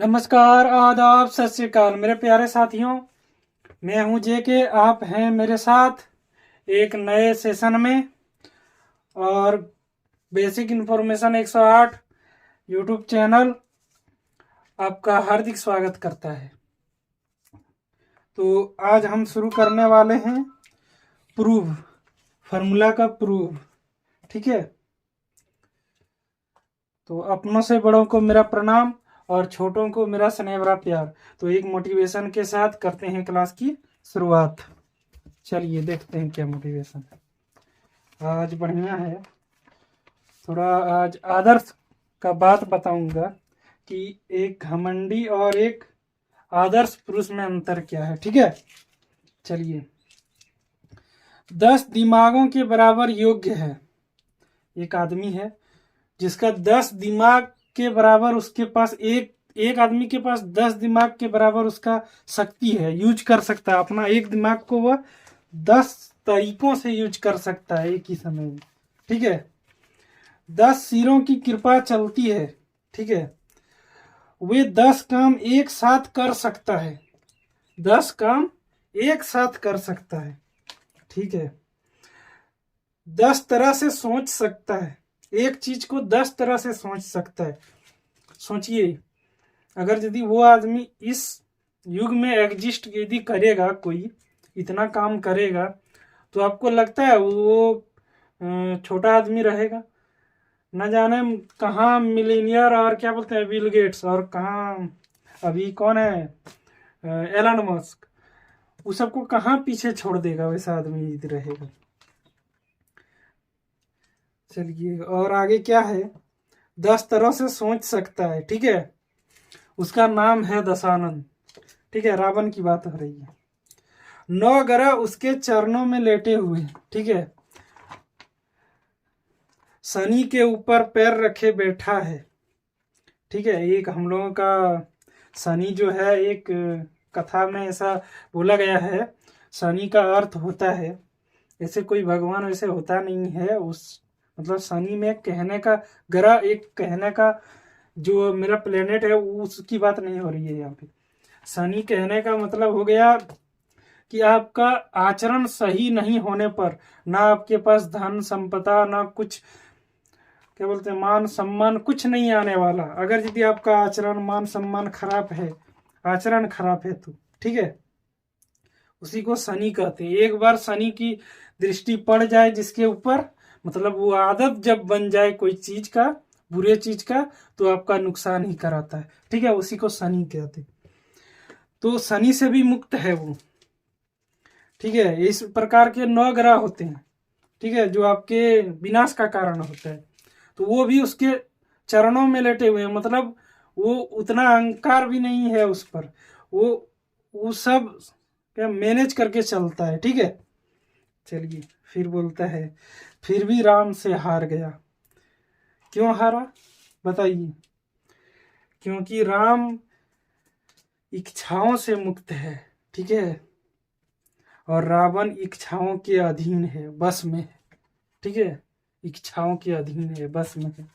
नमस्कार, आदाब, सत श्री अकाल मेरे प्यारे साथियों। मैं हूं जेके, आप हैं मेरे साथ एक नए सेशन में। और बेसिक इन्फॉर्मेशन 108 यूट्यूब चैनल आपका हार्दिक स्वागत करता है। तो आज हम शुरू करने वाले हैं प्रूव, फार्मूला का प्रूव। ठीक है, तो अपनों से बड़ों को मेरा प्रणाम और छोटों को मेरा स्नेह भरा प्यार। तो एक मोटिवेशन के साथ करते हैं क्लास की शुरुआत। चलिए देखते हैं क्या मोटिवेशन है। आज बढ़िया है, थोड़ा आज आदर्श का बात बताऊंगा कि एक घमंडी और एक आदर्श पुरुष में अंतर क्या है। ठीक है, चलिए। 10 दिमागों के बराबर योग्य है। एक आदमी है जिसका 10 दिमाग के बराबर, उसके पास एक आदमी के पास 10 दिमाग के बराबर उसका शक्ति है, यूज कर सकता है अपना एक दिमाग को। वह 10 तरीकों से यूज कर सकता है एक ही समय में। ठीक है, 10 सिरों की कृपा चलती है। ठीक है, वे 10 काम एक साथ कर सकता है। 10 काम एक साथ कर सकता है। ठीक है, 10 तरह से सोच सकता है। एक चीज को 10 तरह से सोच सकता है। सोचिए, अगर यदि वो आदमी इस युग में एग्जिस्ट यदि करेगा, कोई इतना काम करेगा, तो आपको लगता है वो छोटा आदमी रहेगा? न जाने कहाँ मिलीनियर और क्या बोलते हैं बिल गेट्स, और कहाँ अभी कौन है एलन मस्क, उस सबको कहाँ पीछे छोड़ देगा वैसा आदमी यदि रहेगा। चलिए, और आगे क्या है? 10 तरह से सोच सकता है। ठीक है, उसका नाम है दशानन। ठीक है, रावण की बात हो रही है। 9 ग्रह उसके चरणों में लेटे हुए। ठीक है, शनि के ऊपर पैर रखे बैठा है। ठीक है, एक हम लोगों का शनि जो है, एक कथा में ऐसा बोला गया है, शनि का अर्थ होता है, ऐसे कोई भगवान वैसे होता नहीं है। उस मतलब शनि में कहने का ग्रह, एक कहने का जो मेरा प्लेनेट है उसकी बात नहीं हो रही है यहाँ पे। शनि कहने का मतलब हो गया कि आपका आचरण सही नहीं होने पर, ना आपके पास धन संपदा, ना कुछ क्या बोलते हैं मान सम्मान, कुछ नहीं आने वाला। अगर यदि आपका आचरण मान सम्मान खराब है, आचरण खराब है, तो ठीक है, उसी को शनि कहते हैं। एक बार शनि की दृष्टि पड़ जाए जिसके ऊपर, मतलब वो आदत जब बन जाए कोई चीज का, बुरे चीज का, तो आपका नुकसान ही कराता है। ठीक है, उसी को शनि कहते हैं। तो शनि से भी मुक्त है वो। ठीक है, इस प्रकार के 9 ग्रह होते हैं। ठीक है, जो आपके विनाश का कारण होता है, तो वो भी उसके चरणों में लेटे हुए हैं। मतलब वो उतना अहंकार भी नहीं है उस पर, वो सब क्या मैनेज करके चलता है। ठीक है, चलिए फिर बोलता है, फिर भी राम से हार गया। क्यों हारा बताइए? क्योंकि राम इच्छाओं से मुक्त है। ठीक है, और रावण इच्छाओं के अधीन है, बस में है। ठीक है, इच्छाओं के अधीन है, बस में है,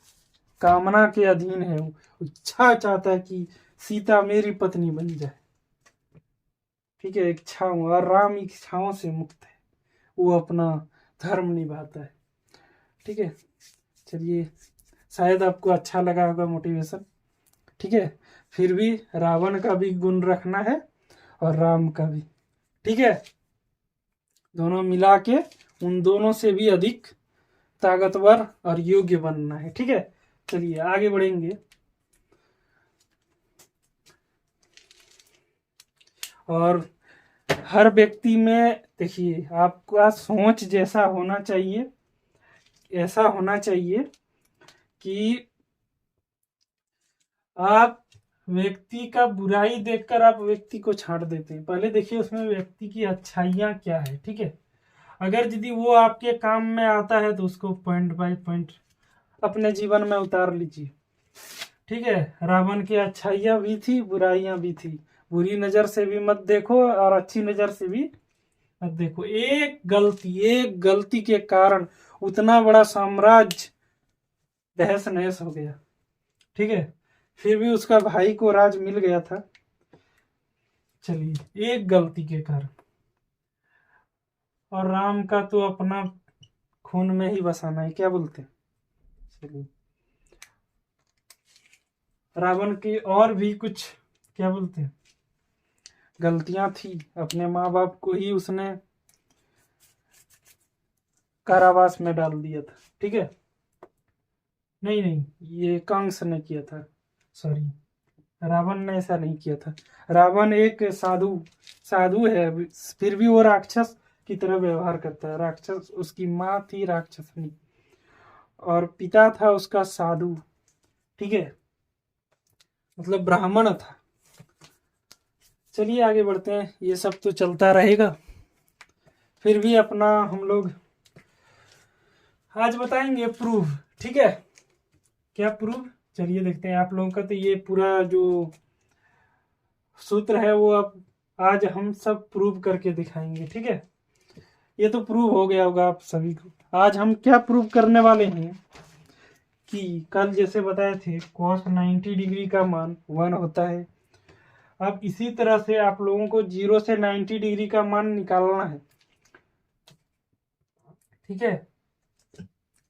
कामना के अधीन है। वो इच्छा चाहता है कि सीता मेरी पत्नी बन जाए। ठीक है, इच्छाओं, और राम इच्छाओं से मुक्त है, वो अपना धर्म निभाता है। ठीक है, चलिए, शायद आपको अच्छा लगा होगा मोटिवेशन। ठीक है, फिर भी रावण का भी गुण रखना है और राम का भी। ठीक है, दोनों मिला के उन दोनों से भी अधिक ताकतवर और योग्य बनना है। ठीक है, चलिए आगे बढ़ेंगे। और हर व्यक्ति में देखिए, आपका सोच जैसा होना चाहिए, ऐसा होना चाहिए कि आप व्यक्ति का बुराई देखकर आप व्यक्ति को छांट देते हैं। पहले देखिए उसमें व्यक्ति की अच्छाइयाँ क्या है। ठीक है, अगर यदि वो आपके काम में आता है तो उसको पॉइंट बाय पॉइंट अपने जीवन में उतार लीजिए। ठीक है, रावण की अच्छाइयाँ भी थी, बुराइयां भी थी। बुरी नजर से भी मत देखो और अच्छी नजर से भी मत देखो। एक गलती के कारण उतना बड़ा साम्राज्य तहस नहस हो गया। ठीक है, फिर भी उसका भाई को राज मिल गया था। चलिए, एक गलती के कारण। और राम का तो अपना खून में ही बसाना है, क्या बोलते हैं। चलिए, रावण की और भी कुछ, क्या बोलते हैं, गलतियां थी। अपने माँ बाप को ही उसने कारावास में डाल दिया था, ठीक है। नहीं नहीं, ये कंस ने किया था, सॉरी, रावण ने ऐसा नहीं किया था। रावण एक साधु साधु है, फिर भी वो राक्षस की तरह व्यवहार करता है। राक्षस, उसकी माँ थी राक्षसनी और पिता था उसका साधु, ठीक है, मतलब ब्राह्मण था। चलिए आगे बढ़ते हैं, ये सब तो चलता रहेगा। फिर भी अपना हम लोग आज बताएंगे प्रूफ, ठीक है। क्या प्रूफ, चलिए देखते हैं। आप लोगों का तो ये पूरा जो सूत्र है वो अब आज हम सब प्रूव करके दिखाएंगे, ठीक है। ये तो प्रूव हो गया होगा आप सभी को। आज हम क्या प्रूव करने वाले हैं कि कल जैसे बताए थे cos 90 डिग्री का मान 1 होता है। अब इसी तरह से आप लोगों को 0 से 90 डिग्री का मान निकालना है, ठीक है।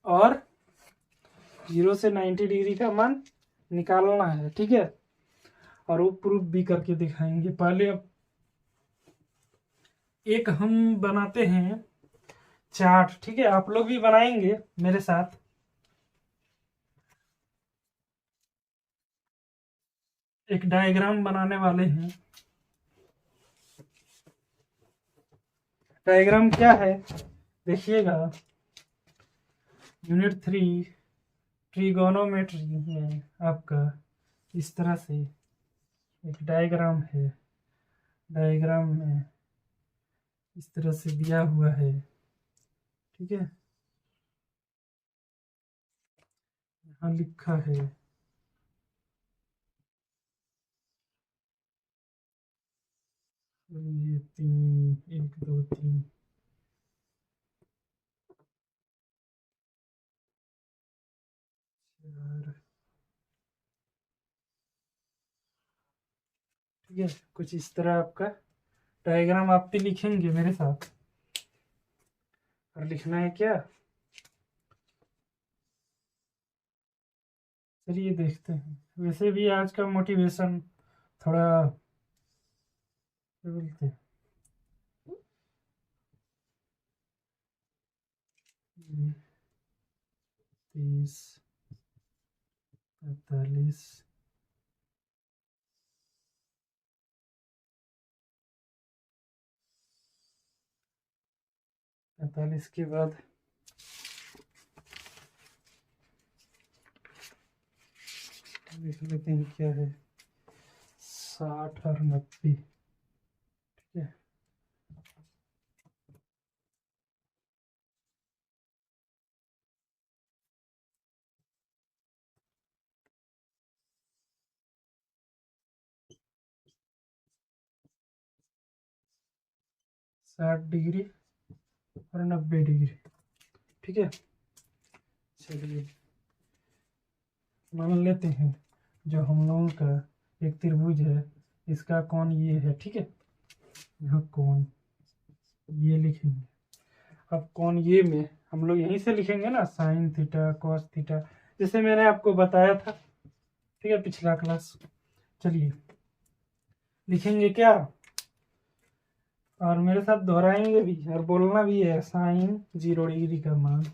और 0 से 90 डिग्री का मान निकालना है, ठीक है। और वो प्रूफ भी करके दिखाएंगे। पहले अब एक हम बनाते हैं चार्ट, ठीक है। आप लोग भी बनाएंगे मेरे साथ। एक डायग्राम बनाने वाले हैं। डायग्राम क्या है देखिएगा, यूनिट 3 ट्रिगोनोमेट्री में आपका इस तरह से एक डायग्राम है। डायग्राम में इस तरह से दिया हुआ है, ठीक है। यहाँ लिखा है ये 3, 1 2 3, 4, ठीक है। कुछ इस तरह आपका डायग्राम आप भी लिखेंगे मेरे साथ। और लिखना है क्या, चलिए देखते हैं। वैसे भी आज का मोटिवेशन थोड़ा, क्या बोलते हैं, 30, 45, 45 के बाद देख लेते हैं क्या है, 60 और 90, ठीक है। साठ डिग्री और 90 डिग्री, ठीक है। चलिए मान लेते हैं जो हम लोगों का एक त्रिभुज है, इसका कोण ये है, ठीक है। यह कोण ये लिखेंगे। अब कोण ये में हम लोग यहीं से लिखेंगे ना, साइन थीटा कॉस थीटा, जैसे मैंने आपको बताया था, ठीक है, पिछला क्लास। चलिए लिखेंगे क्या, और मेरे साथ दोहराएंगे भी और बोलना भी है, साइन 0 डिग्री का मान।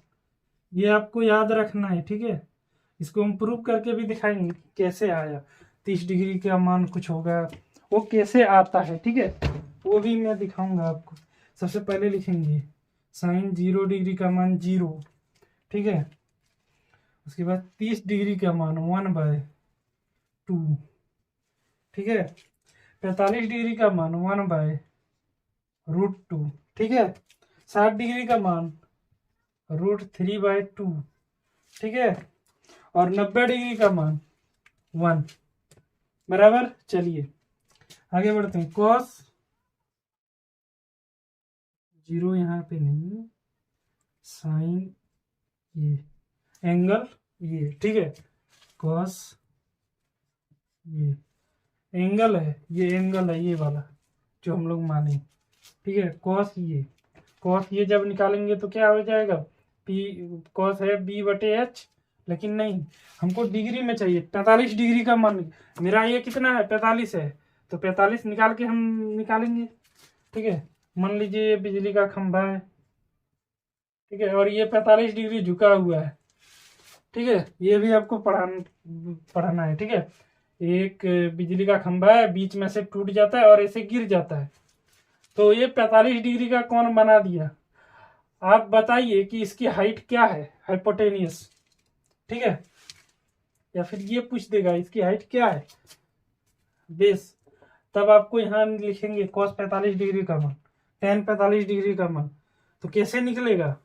ये आपको याद रखना है, ठीक है। इसको हम प्रूव करके भी दिखाएंगे कैसे आया। 30 डिग्री का मान कुछ होगा, वो कैसे आता है, ठीक है, वो भी मैं दिखाऊंगा आपको। सबसे पहले लिखेंगे साइन 0 डिग्री का मान 0, ठीक है। उसके बाद 30 डिग्री का मान 1/2, ठीक है। 45 डिग्री का मान 1/√2, ठीक है। 60 डिग्री का मान √3/2, ठीक है। और 90 डिग्री का मान 1, बराबर। चलिए आगे बढ़ते हैं। कॉस 0 यहाँ पे नहीं, साइन ये, एंगल ये, ठीक है। कॉस ये एंगल है, ये एंगल है, ये वाला जो हम लोग माने, ठीक है। कॉस ये जब निकालेंगे तो क्या हो जाएगा, पी कॉस है बी बटे एच, लेकिन नहीं, हमको डिग्री में चाहिए। 45 डिग्री का मान, मेरा ये कितना है 45 है, तो 45 निकाल के हम निकालेंगे, ठीक है। मान लीजिए ये बिजली का खंभा है, ठीक है, और ये 45 डिग्री झुका हुआ है, ठीक है। ये भी आपको पढ़ाना है, ठीक है। एक बिजली का खंभा है, बीच में से टूट जाता है और ऐसे गिर जाता है, तो ये 45 डिग्री का कौन बना दिया। आप बताइए कि इसकी हाइट क्या है, हाइपोटेनियस, ठीक है। या फिर ये पूछ देगा इसकी हाइट क्या है, बेस। तब आपको यहाँ लिखेंगे cos 45 डिग्री का मान, tan 45 डिग्री का मान, तो कैसे निकलेगा,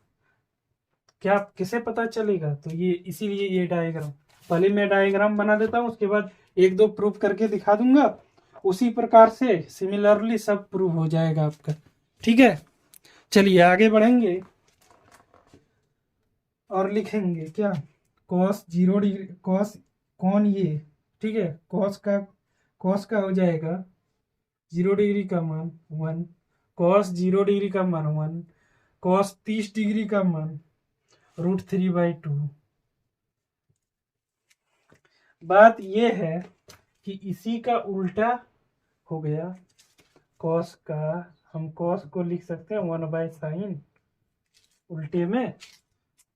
क्या कैसे पता चलेगा। तो ये इसीलिए ये डायग्राम, पहले मैं डायग्राम बना देता हूँ, उसके बाद एक दो प्रूफ करके दिखा दूंगा, उसी प्रकार से सिमिलरली सब प्रूफ हो जाएगा आपका, ठीक है। चलिए आगे बढ़ेंगे और लिखेंगे क्या, cos 0 डिग्री, cos कौन ये, ठीक है। cos का हो जाएगा 0 डिग्री का मान 1, cos 0 डिग्री का मान 1, cos 30 डिग्री का मान √3/2। बात ये है कि इसी का उल्टा हो गया cos का, हम cos को लिख सकते हैं 1/sin, उल्टे में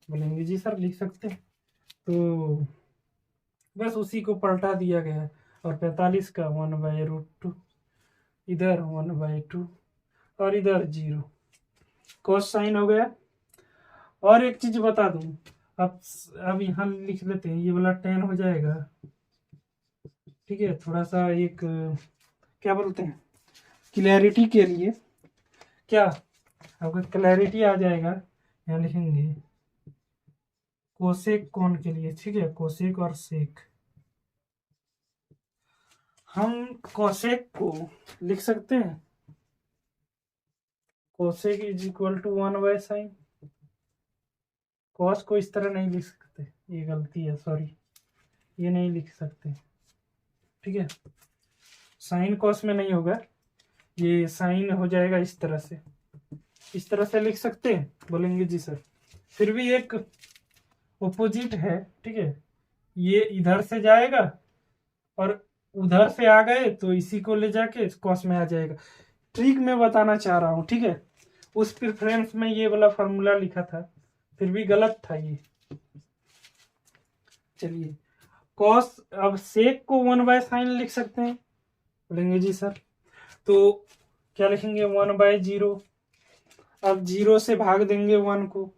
बोलेंगे जी सर लिख सकते हैं, तो बस उसी को पलटा दिया गया है। और 45 का 1/√2, इधर 1/2 और इधर 0, cos साइन हो गया। और एक चीज बता दूं, अब यहाँ लिख लेते हैं, ये वाला tan हो जाएगा, ठीक है। थोड़ा सा एक क्या बोलते हैं, क्लैरिटी के लिए, क्या आपका क्लैरिटी आ जाएगा, यहाँ लिखेंगे कोसेक कौन के लिए, ठीक है। कोसेक और सेक, हम कोसेक को लिख सकते हैं कोसेक = 1/sin। कॉस को इस तरह नहीं लिख सकते, ये गलती है, सॉरी, ये नहीं लिख सकते, ठीक है। साइन कॉस में नहीं होगा, ये साइन हो जाएगा इस तरह से, इस तरह से लिख सकते हैं, बोलेंगे जी सर। फिर भी एक ओपोजिट है, ठीक है, ये इधर से जाएगा और उधर से आ गए तो इसी को ले जाके कॉस में आ जाएगा। ट्रिक में बताना चाह रहा हूँ, ठीक है। उस प्रेफरेंस में ये वाला फॉर्मूला लिखा था, फिर भी गलत था ये। चलिए कॉस, अब सेक को 1/sin लिख सकते हैं, बोलेंगे जी सर, तो क्या लिखेंगे 1/0। अब 0 से भाग देंगे 1 को,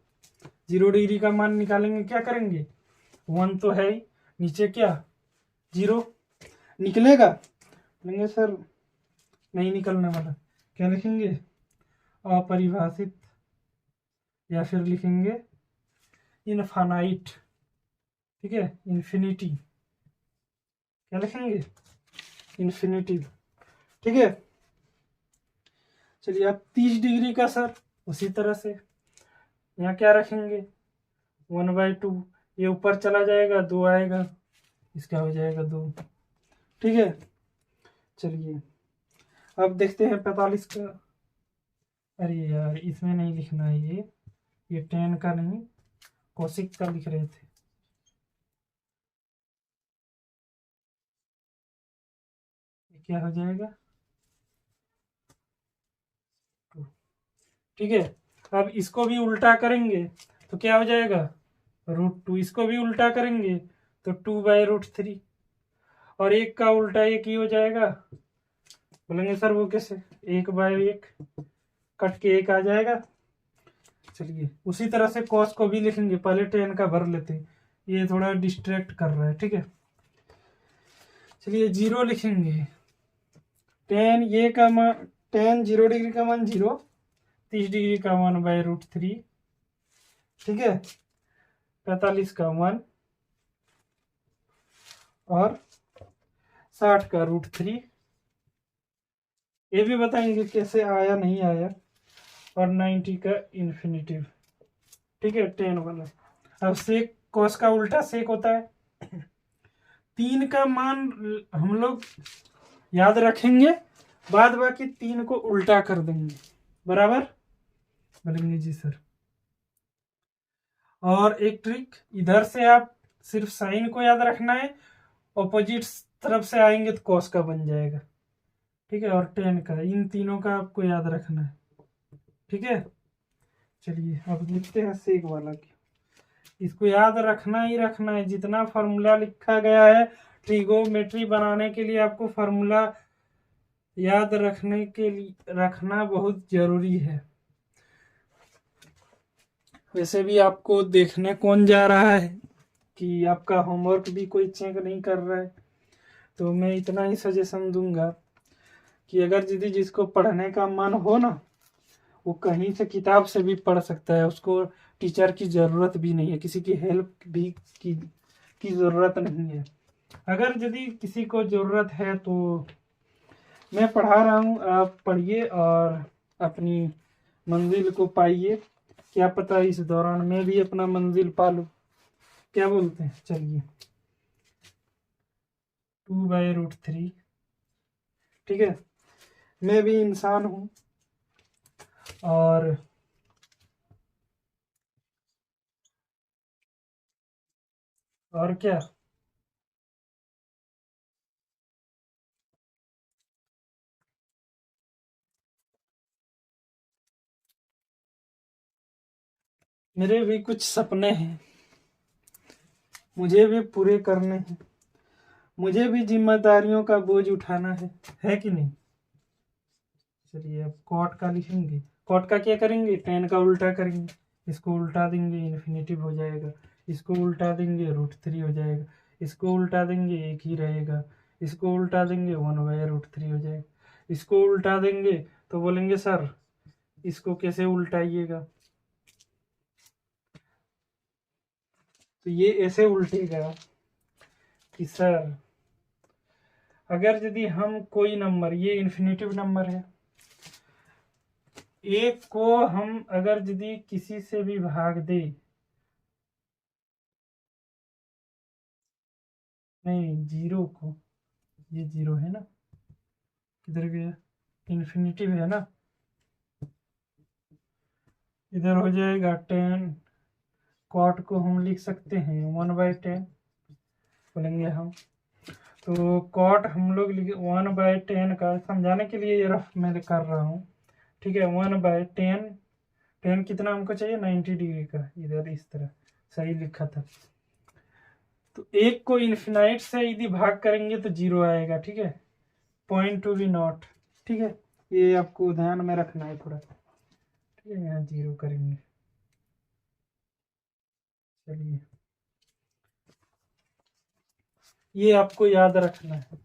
0 डिग्री का मान निकालेंगे, क्या करेंगे, 1 तो है ही, नीचे क्या 0 निकलेगा, बोलेंगे सर नहीं निकलने वाला, क्या लिखेंगे अपरिभाषित, या फिर लिखेंगे इनफाइनाइट, ठीक है, इन्फिनिटी, क्या लिखेंगे इन्फिनिटी, ठीक है। चलिए अब 30 डिग्री का सर उसी तरह से यहाँ क्या रखेंगे 1/2, ये ऊपर चला जाएगा 2 आएगा, इसका हो जाएगा 2, ठीक है। चलिए अब देखते हैं 45 का, अरे यार इसमें नहीं लिखना है, ये tan का नहीं कोसिक का लिख रहे थे, ये क्या हो जाएगा, ठीक है। अब इसको भी उल्टा करेंगे तो क्या हो जाएगा √2, इसको भी उल्टा करेंगे तो 2/√3, और एक का उल्टा एक ही हो जाएगा, बोलेंगे सर वो कैसे, 1/1 कट के एक आ जाएगा। चलिए उसी तरह से कॉस को भी लिखेंगे, पहले tan का भर लेते हैं, ये थोड़ा डिस्ट्रैक्ट कर रहा है, ठीक है। चलिए 0 लिखेंगे, tan ये का मान, tan 0 डिग्री का मान 0, 30 डिग्री का 1/√3, ठीक है, 45 का 1 और 60 का √3, ये भी बताएंगे कैसे आया नहीं आया, और 90 का इन्फिनिटिव, ठीक है, tan वाला। अब सेक, कॉस का उल्टा सेक होता है, 3 का मान हम लोग याद रखेंगे, बाद बाकी 3 को उल्टा कर देंगे, बराबर। बोलेंगे जी सर। और एक ट्रिक, इधर से आप सिर्फ साइन को याद रखना है, ऑपोजिट तरफ से आएंगे तो कॉस का बन जाएगा, ठीक है। और टेन का, इन तीनों का आपको याद रखना है, ठीक है। चलिए अब लिखते हैं सेक वाला की। इसको याद रखना ही रखना है, जितना फार्मूला लिखा गया है ट्रिगोमेट्री बनाने के लिए आपको फार्मूला याद रखने के लिए रखना बहुत जरूरी है। वैसे भी आपको देखने कौन जा रहा है कि आपका होमवर्क भी कोई चेक नहीं कर रहा है, तो मैं इतना ही सजेशन दूंगा कि अगर यदि जिसको पढ़ने का मन हो ना, वो कहीं से किताब से भी पढ़ सकता है, उसको टीचर की ज़रूरत भी नहीं है, किसी की हेल्प भी की ज़रूरत नहीं है। अगर यदि किसी को ज़रूरत है तो मैं पढ़ा रहा हूँ, आप पढ़िए और अपनी मंजिल को पाइए। क्या पता इस दौरान मैं भी अपना मंजिल पा लूँ, क्या बोलते हैं। चलिए 2/√3, ठीक है। मैं भी इंसान हूँ और क्या, मेरे भी कुछ सपने हैं, मुझे भी पूरे करने हैं, मुझे भी जिम्मेदारियों का बोझ उठाना है कि नहीं। चलिए अब कॉट का लिखेंगे। कॉट का क्या करेंगे, टेन का उल्टा करेंगे, इसको उल्टा देंगे इन्फिनेटिव हो जाएगा, इसको उल्टा देंगे √3 हो जाएगा, इसको उल्टा देंगे एक ही रहेगा, इसको उल्टा देंगे 1/√3 हो जाएगा, इसको उल्टा देंगे तो बोलेंगे सर इसको कैसे उल्टाइएगा, तो ये ऐसे उल्टेगा कि सर अगर यदि हम कोई नंबर, ये इन्फिनेटिव नंबर है, एक को हम अगर यदि किसी से भी भाग दे, नहीं जीरो को, ये जीरो है ना, किधर गया, इन्फिनेटिव है ना, इधर हो जाएगा 10। कॉट को हम लिख सकते हैं 1/10 बोलेंगे हम, तो कॉट हम लोग 1/10 का समझाने के लिए ये रफ मैं कर रहा हूँ, ठीक है। 1/10, 10 कितना हमको चाहिए 90 डिग्री का, इधर इस तरह सही लिखा था। तो एक को इन्फिनाइट से यदि भाग करेंगे तो जीरो आएगा, ठीक है। पॉइंट टू बी नॉट, ठीक है, ये आपको ध्यान में रखना है थोड़ा, ठीक है। यहाँ जीरो करेंगे। चलिए ये आपको याद रखना है,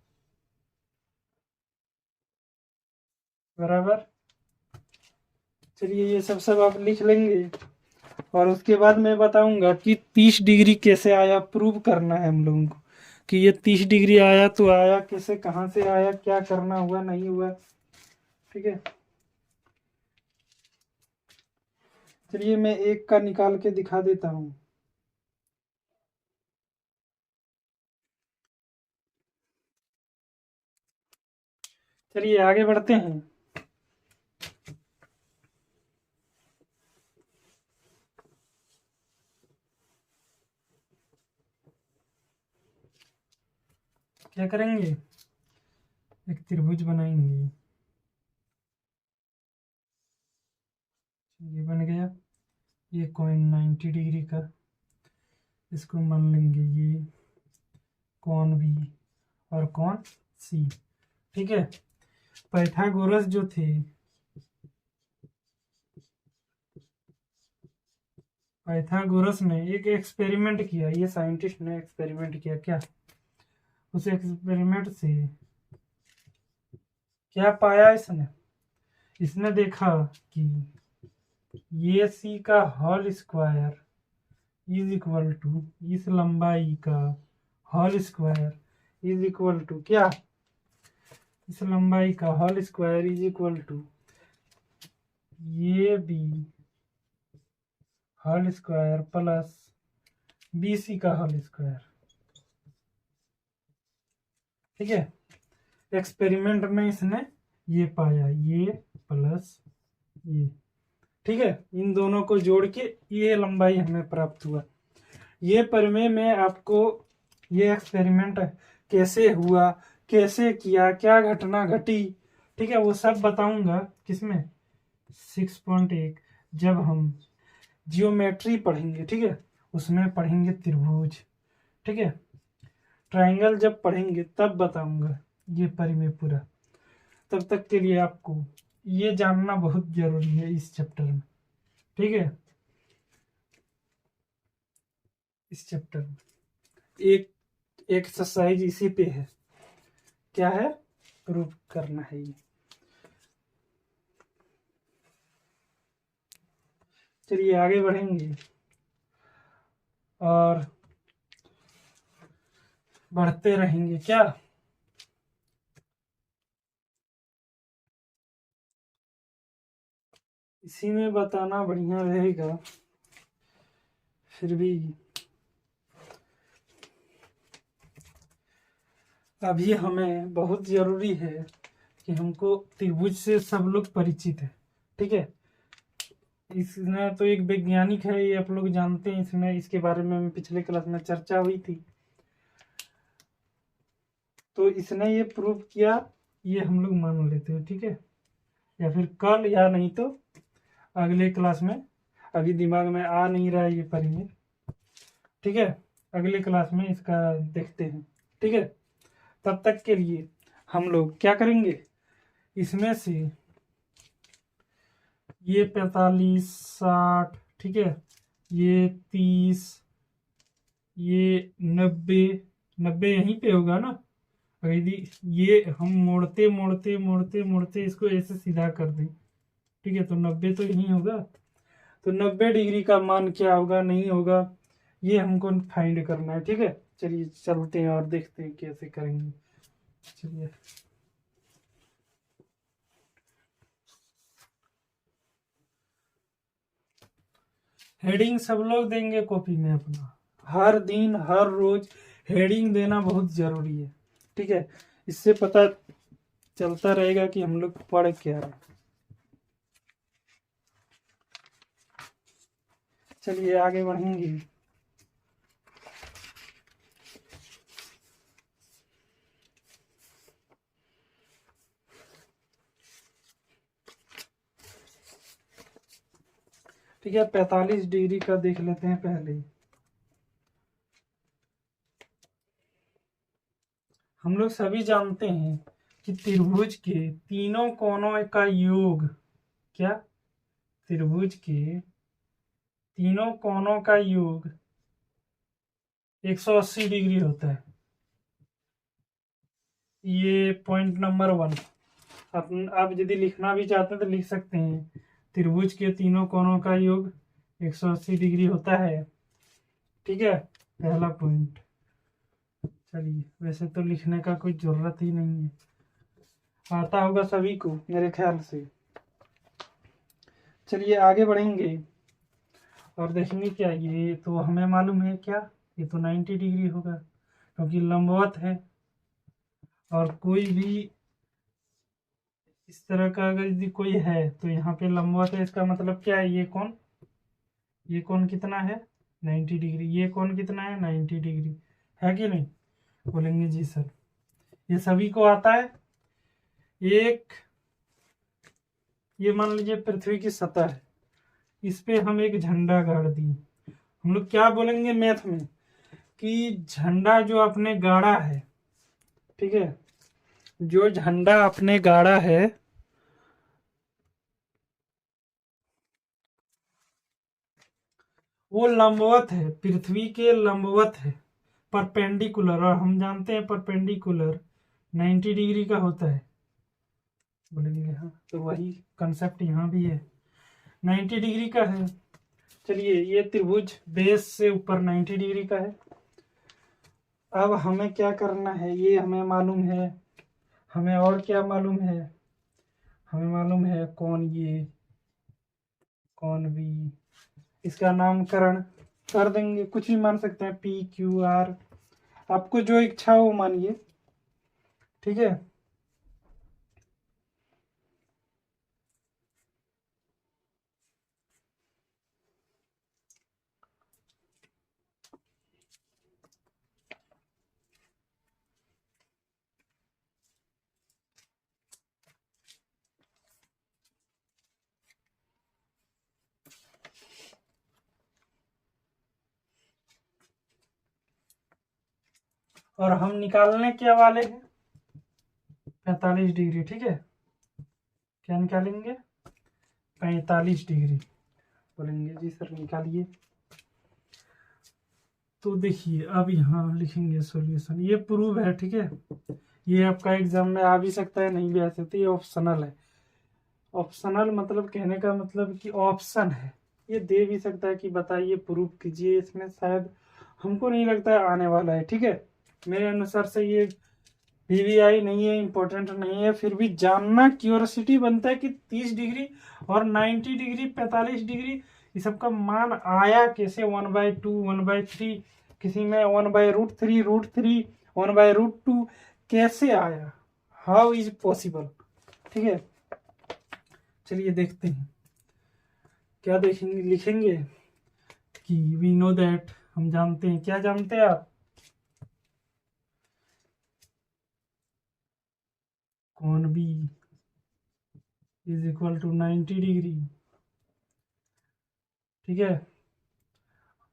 बराबर। चलिए ये सब आप लिख लेंगे, और उसके बाद मैं बताऊंगा कि 30 डिग्री कैसे आया, प्रूव करना है हम लोगों को कि ये 30 डिग्री आया तो आया कैसे, कहाँ से आया, क्या करना हुआ नहीं हुआ, ठीक है। चलिए मैं एक का निकाल के दिखा देता हूँ। चलिए आगे बढ़ते हैं। क्या करेंगे, एक त्रिभुज बनाएंगे, ये बन गया, ये कॉइन 90 डिग्री का, इसको मान लेंगे ये कॉन बी और कॉन सी, ठीक है। पाइथागोरस जो थे, पाइथागोरस ने एक एक्सपेरिमेंट किया, ये साइंटिस्ट ने एक्सपेरिमेंट किया, क्या, उस एक्सपेरिमेंट से क्या पाया इसने, इसने देखा कि ये सी का whole square is equal to इस लंबाई का whole square is equal to क्या, इस लंबाई का whole square is equal to ये B whole square plus B C का होल स्क्वायर, ठीक है। एक्सपेरिमेंट में इसने ये पाया, ये प्लस ये, ठीक है। इन दोनों को जोड़ के ये लंबाई हमें प्राप्त हुआ। ये परिमेय में आपको ये एक्सपेरिमेंट कैसे हुआ, कैसे किया, क्या घटना घटी, ठीक है, वो सब बताऊंगा। किसमें? 6.1 जब हम जियोमेट्री पढ़ेंगे, ठीक है, उसमें पढ़ेंगे त्रिभुज, ठीक है। ट्रायंगल जब पढ़ेंगे तब बताऊंगा ये परिमेय पूरा। तब तक के लिए आपको ये जानना बहुत जरूरी है इस चैप्टर में, ठीक है। इस चैप्टर में एक एक्सरसाइज इसी पे है, क्या है? प्रूफ करना है ये। चलिए आगे बढ़ेंगे और बढ़ते रहेंगे क्या। इसी में बताना बढ़िया रहेगा, फिर भी अभी हमें बहुत जरूरी है कि हमको त्रिभुज से सब लोग परिचित है, ठीक है। इसमें तो एक वैज्ञानिक है, ये आप लोग जानते हैं, इसमें इसके बारे में पिछले क्लास में चर्चा हुई थी। तो इसने ये प्रूव किया, ये हम लोग मान लेते हैं, ठीक है। या फिर कल, या नहीं तो अगले क्लास में, अभी दिमाग में आ नहीं रहा है ये परिमेय, ठीक है। अगले क्लास में इसका देखते हैं, ठीक है। तब तक के लिए हम लोग क्या करेंगे, इसमें से ये 45, 60, ठीक है, ये 30, ये 90, 90 यहीं पे होगा ना। अगर यदि ये हम मोड़ते मोड़ते मोड़ते मोड़ते इसको ऐसे सीधा कर दें, ठीक है, तो 90 तो यहीं होगा। तो 90 डिग्री का मान क्या होगा, नहीं होगा, ये हमको फाइंड करना है, ठीक है। चलिए चलते हैं और देखते हैं कैसे करेंगे। चलिए हेडिंग सब लोग देंगे कॉपी में अपना, हर दिन हर रोज हेडिंग देना बहुत जरूरी है, ठीक है। इससे पता चलता रहेगा कि हम लोग पढ़ क्या रहे। चलिए आगे बढ़ेंगे। ठीक है, 45 डिग्री का देख लेते हैं पहले। हम लोग सभी जानते हैं कि त्रिभुज के तीनों कोनों का योग, क्या? त्रिभुज के तीनों कोनों का योग 180 डिग्री होता है। ये पॉइंट नंबर 1। आप यदि लिखना भी चाहते हैं तो लिख सकते हैं, त्रिभुज के तीनों कोनों का योग 180 डिग्री होता है, ठीक है, पहला पॉइंट। चलिए, वैसे तो लिखने का कोई जरूरत ही नहीं है, आता होगा सभी को मेरे ख्याल से। चलिए आगे बढ़ेंगे और देखेंगे क्या, ये तो हमें मालूम है, क्या ये तो 90 डिग्री होगा क्योंकि लंबवत है। और कोई भी इस तरह का अगर यदि कोई है तो यहाँ पे लंबवत है, इसका मतलब क्या है, ये कोण कितना है, 90 डिग्री। ये कोण कितना है, 90 डिग्री, है कि नहीं? बोलेंगे जी सर, ये सभी को आता है। एक ये मान लीजिए पृथ्वी की सतह है, इस पे हम एक झंडा गाड़ दिए। हम लोग क्या बोलेंगे मैथ में कि झंडा जो आपने गाड़ा है, ठीक है, जो झंडा आपने गाड़ा है वो लंबवत है, पृथ्वी के लंबवत है, परपेंडिकुलर। और हम जानते हैं परपेंडिकुलर 90 डिग्री का होता है, बोलेंगे हाँ, तो वही कंसेप्ट यहाँ भी है, 90 डिग्री का है। चलिए, ये त्रिभुज बेस से ऊपर 90 डिग्री का है। अब हमें क्या करना है, ये हमें मालूम है। हमें और क्या मालूम है, हमें मालूम है कौन, ये कौन भी, इसका नामकरण कर देंगे, कुछ भी मान सकते हैं, पी क्यू आर, आपको जो इच्छा हो मानिए। ठीक है। और हम निकालने क्या वाले हैं 45 डिग्री। ठीक है, क्या निकालेंगे 45 डिग्री। बोलेंगे जी सर निकालिए। तो देखिए अब यहाँ लिखेंगे सॉल्यूशन, ये प्रूव है। ठीक है, ये आपका एग्जाम में आ भी सकता है, नहीं भी आ सकती, ये ऑप्शनल है। ऑप्शनल मतलब कहने का मतलब कि ऑप्शन है, ये दे भी सकता है कि बताइए प्रूव कीजिए, इसमें शायद हमको नहीं लगता है आने वाला है। ठीक है, मेरे अनुसार से ये वीवीआई नहीं है, इम्पोर्टेंट नहीं है, फिर भी जानना क्यूरियोसिटी बनता है कि 30 डिग्री और 90 डिग्री 45 डिग्री ये सब का मान आया कैसे, 1/2 1/3, किसी में 1/√3 √3 1/√2 कैसे आया, हाउ इज पॉसिबल। ठीक है, चलिए देखते हैं क्या देखेंगे। लिखेंगे कि वी नो दैट, हम जानते हैं। क्या जानते हैं आप, कौन B is equal to 90 degree. ठीक है,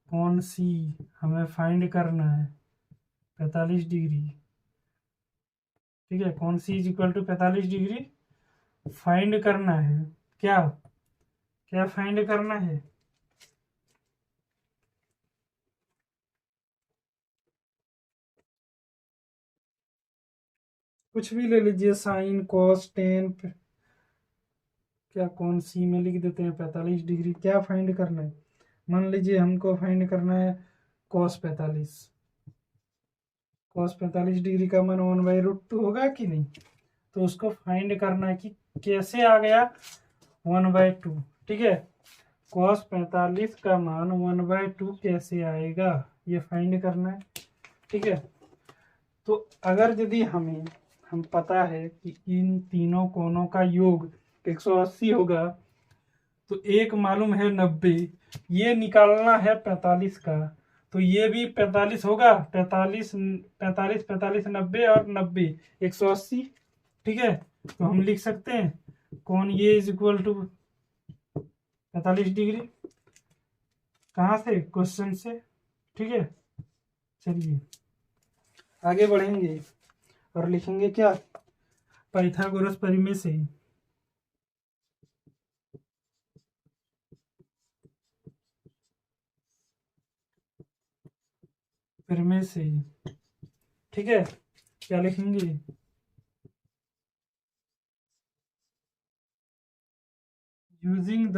कौन सी हमें फाइंड करना है 45 डिग्री। ठीक है, कौन सी is equal to 45 degree find करना है। क्या क्या फाइंड करना है, कुछ भी ले लीजिए, साइन कॉस टेन। क्या कौन सी में लिख देते हैं 45 डिग्री। क्या फाइंड करना है, मान लीजिए हमको फाइंड करना है कॉस 45। कॉस 45 डिग्री का मान 1/√2 होगा कि नहीं, तो उसको फाइंड करना है कि कैसे आ गया 1/2। ठीक है, कॉस 45 का मान 1/2 कैसे आएगा, ये फाइंड करना है। ठीक है, तो अगर यदि हम पता है कि इन तीनों कोणों का योग 180 होगा, तो एक मालूम है 90, ये निकालना है 45 का, तो ये भी 45 होगा। 45 45 45 90 और 90 180। ठीक है, तो हम लिख सकते हैं कौन ये इज इक्वल टू 45 डिग्री, कहाँ से, क्वेश्चन से। ठीक है, चलिए आगे बढ़ेंगे और लिखेंगे क्या पाइथागोरस प्रमेय से। प्रमेय से, ठीक है, क्या लिखेंगे, यूजिंग द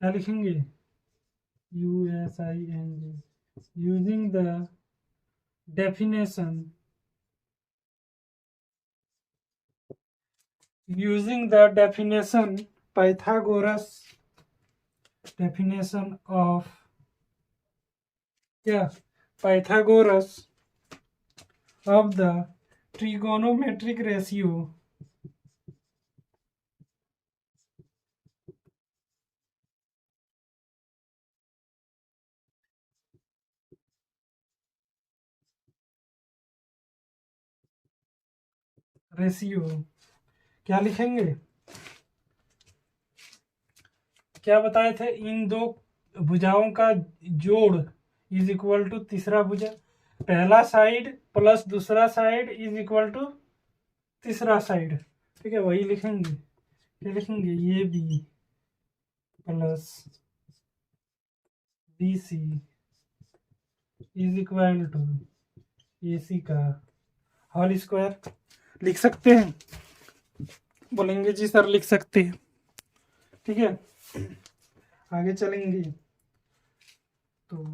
क्या लिखेंगे USING, using the definition, using the definition Pythagoras, definition of क्या Pythagoras of the trigonometric ratio, ratio क्या लिखेंगे, क्या बताए थे, इन दो भुजाओं का जोड़ इज इक्वल टू तीसरा भुजा, पहला साइड प्लस दूसरा साइड इज इक्वल टू तीसरा साइड। ठीक है, वही लिखेंगे। क्या लिखेंगे, ये B plus B C is equal to A C का होल स्क्वायर। लिख सकते हैं, बोलेंगे जी सर लिख सकते हैं। ठीक है, आगे चलेंगे तो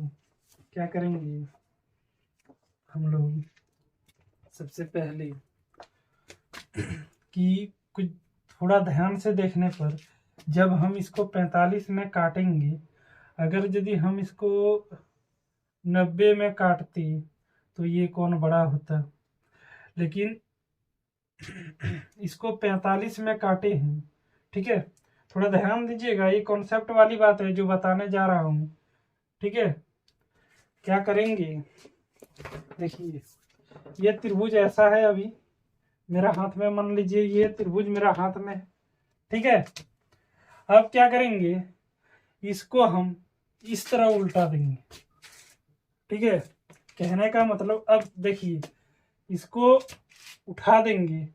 क्या करेंगे हम लोग, सबसे पहले कि कुछ थोड़ा ध्यान से देखने पर जब हम इसको 45 में काटेंगे, अगर यदि हम इसको 90 में काटते तो ये कोण बड़ा होता, लेकिन इसको 45 में काटे हैं। ठीक है, थोड़ा ध्यान दीजिएगा, ये कॉन्सेप्ट वाली बात है जो बताने जा रहा हूँ। ठीक है, क्या करेंगे, देखिए ये त्रिभुज ऐसा है, अभी मेरा हाथ में, मान लीजिए ये त्रिभुज मेरा हाथ में है। ठीक है, अब क्या करेंगे, इसको हम इस तरह उल्टा देंगे। ठीक है, कहने का मतलब, अब देखिए इसको उठा देंगे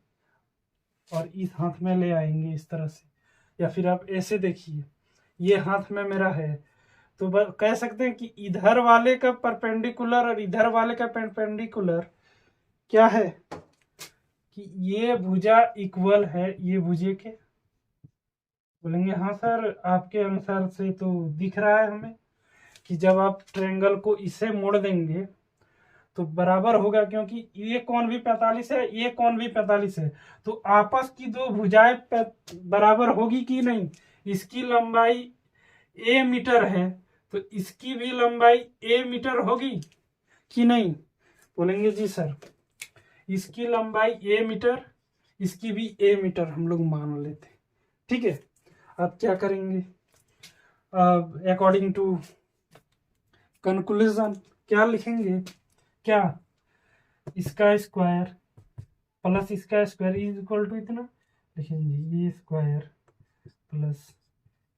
और इस हाथ में ले आएंगे इस तरह से, या फिर आप ऐसे देखिए, ये हाथ में मेरा है, तो कह सकते हैं कि इधर वाले का परपेंडिकुलर और इधर वाले का परपेंडिकुलर क्या है, कि ये भुजा इक्वल है ये भुजे के। बोलेंगे हाँ सर, आपके अनुसार से तो दिख रहा है हमें कि जब आप ट्रायंगल को इसे मोड़ देंगे तो बराबर होगा, क्योंकि ये कोण भी 45 है, ये कोण भी 45 है, तो आपस की दो भुजाएं बराबर होगी कि नहीं। इसकी लंबाई a मीटर है तो इसकी भी लंबाई a मीटर होगी कि नहीं। बोलेंगे जी सर, इसकी लंबाई a मीटर, इसकी भी a मीटर हम लोग मान लेते। ठीक है, अब क्या करेंगे, अब अकॉर्डिंग टू कंक्लूजन क्या लिखेंगे, क्या, इसका स्क्वायर प्लस इसका स्क्वायर इज इक्वल टू इतना, लिखेंगे ये स्क्वायर प्लस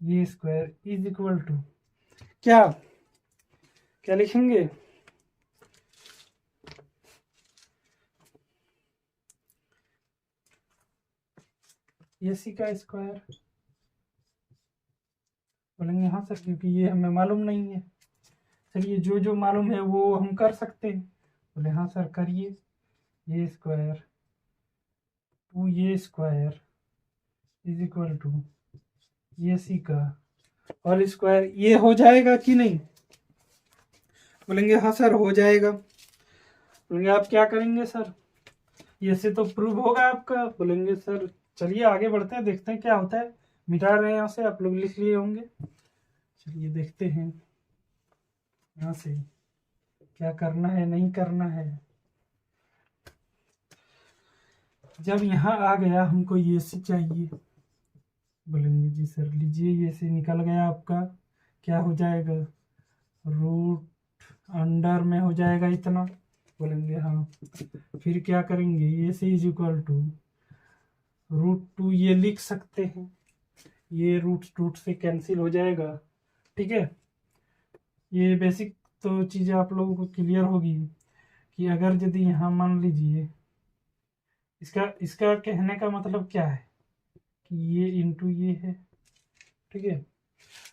ये स्क्वायर इज इक्वल टू क्या, क्या लिखेंगे, ये सी का स्क्वायर। बोलेंगे हाँ सर, क्योंकि ये हमें मालूम नहीं है। चलिए जो जो मालूम है वो हम कर सकते हैं। बोले हाँ सर करिए, a square 2 square is equal to A C का और स्क्वायर, ये हो जाएगा कि नहीं। बोलेंगे हाँ सर हो जाएगा। बोलेंगे आप क्या करेंगे सर, ये से तो प्रूव होगा आपका। बोलेंगे सर चलिए आगे बढ़ते हैं, देखते हैं क्या होता है। मिटा रहे हैं यहाँ से, आप लोग लिख लिए होंगे, चलिए देखते हैं यहाँ से क्या करना है नहीं करना है। जब यहाँ आ गया हमको ये सी चाहिए, बोलेंगे जी सर लीजिए, ये से निकल गया आपका, क्या हो जाएगा, रूट अंडर में हो जाएगा इतना। बोलेंगे हाँ, फिर क्या करेंगे, ये से इज इक्वल टू √2, ये लिख सकते हैं, ये रूट से कैंसिल हो जाएगा। ठीक है, ये बेसिक तो चीज़ें आप लोगों को क्लियर होगी कि अगर यदि यहाँ मान लीजिए, इसका इसका कहने का मतलब क्या है कि ये इंटू ये है। ठीक है,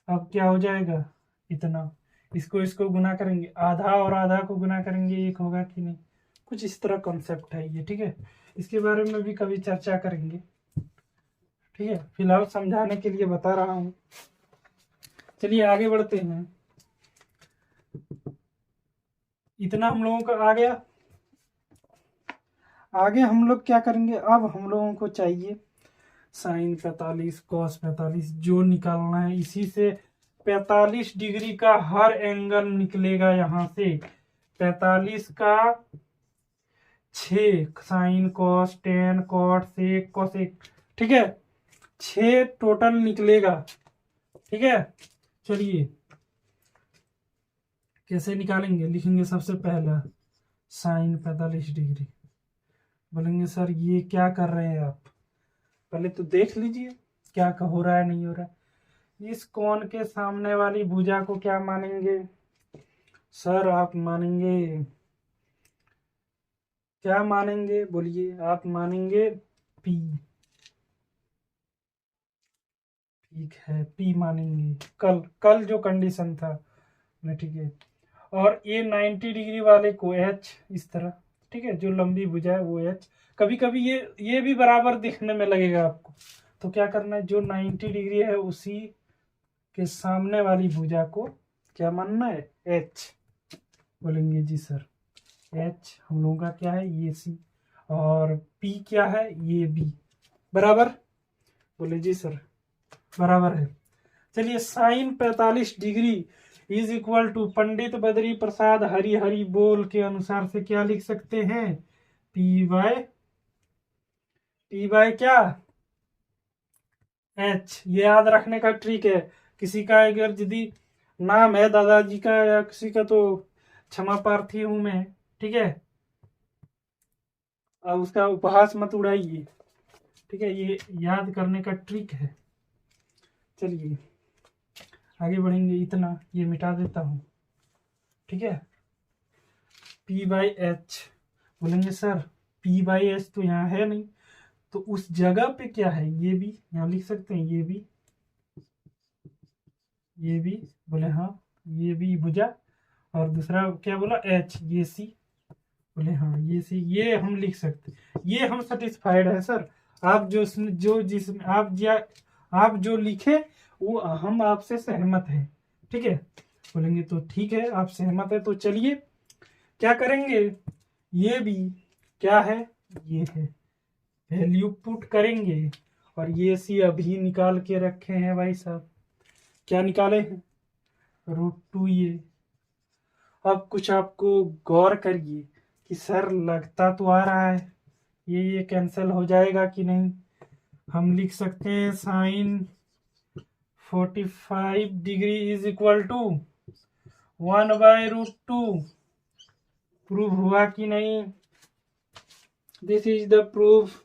अब क्या हो जाएगा इतना, इसको गुना करेंगे, आधा और आधा को गुना करेंगे, एक होगा कि नहीं, कुछ इस तरह कॉन्सेप्ट है ये। ठीक है, इसके बारे में भी कभी चर्चा करेंगे। ठीक है, फिलहाल समझाने के लिए बता रहा हूँ। चलिए आगे बढ़ते हैं, इतना हम लोगों का आ गया। आगे हम लोग क्या करेंगे, अब हम लोगों को चाहिए साइन 45 कॉस 45 जो निकालना है। इसी से 45 डिग्री का हर एंगल निकलेगा, यहाँ से 45 का 6 sine cos tan cot sec cosec. ठीक है, 6 टोटल निकलेगा। ठीक है, चलिए कैसे निकालेंगे, लिखेंगे सबसे पहला साइन 45 डिग्री। बोलेंगे सर ये क्या कर रहे हैं आप, पहले तो देख लीजिए क्या हो रहा है नहीं हो रहा है। इस कोण के सामने वाली भुजा को क्या मानेंगे सर, आप मानेंगे, क्या मानेंगे बोलिए, आप मानेंगे पी। ठीक है, पी मानेंगे, कल कल जो कंडीशन था ना। ठीक है, और ये 90 डिग्री वाले को एच इस तरह। ठीक है, जो लंबी भुजा है वो एच। कभी कभी ये भी बराबर दिखने में लगेगा आपको, तो क्या करना है, जो 90 डिग्री है उसी के सामने वाली भुजा को क्या मानना है, एच। बोलेंगे जी सर एच हम लोगों का क्या है, ये सी, और पी क्या है, ये बी, बराबर। बोले जी सर बराबर है। चलिए sine 45 degree is equal to Pandit Badri Prasad हरि हरि बोल के अनुसार से क्या लिख सकते हैं, पी बाय क्या, एच। ये याद रखने का ट्रिक है। किसी का अगर यदि नाम है दादाजी का या किसी का तो क्षमा प्रार्थी हूं मैं, ठीक है, अब उसका उपहास मत उड़ाइए, ठीक है, ये याद करने का ट्रिक है। चलिए आगे बढ़ेंगे, इतना ये मिटा देता हूं, ठीक है। पी बाई एच बोलेंगे सर पी बाई एच तो यहाँ है नहीं, तो उस जगह पे क्या है, ये भी यहाँ लिख सकते हैं, ये भी बोले हाँ, ये भी भुजा, और दूसरा क्या बोला एच, ये सी, बोले हाँ ये सी, ये हम लिख सकते, ये हम सेटिस्फाइड है सर। आप जो जिसमें आप जो लिखे वो हम आपसे सहमत हैं, ठीक है। बोलेंगे तो ठीक है, आप सहमत है तो चलिए क्या करेंगे, ये भी क्या है, ये है, वैल्यू पुट करेंगे, और ये सी अभी निकाल के रखे हैं भाई साहब, क्या निकाले हैं, √2 ये। अब कुछ आपको गौर करिए कि सर लगता तो आ रहा है ये कैंसिल हो जाएगा कि नहीं। हम लिख सकते हैं sine 45 degree is equal to 1/√2। Prove हुआ कि नहीं, दिस इज द प्रूफ।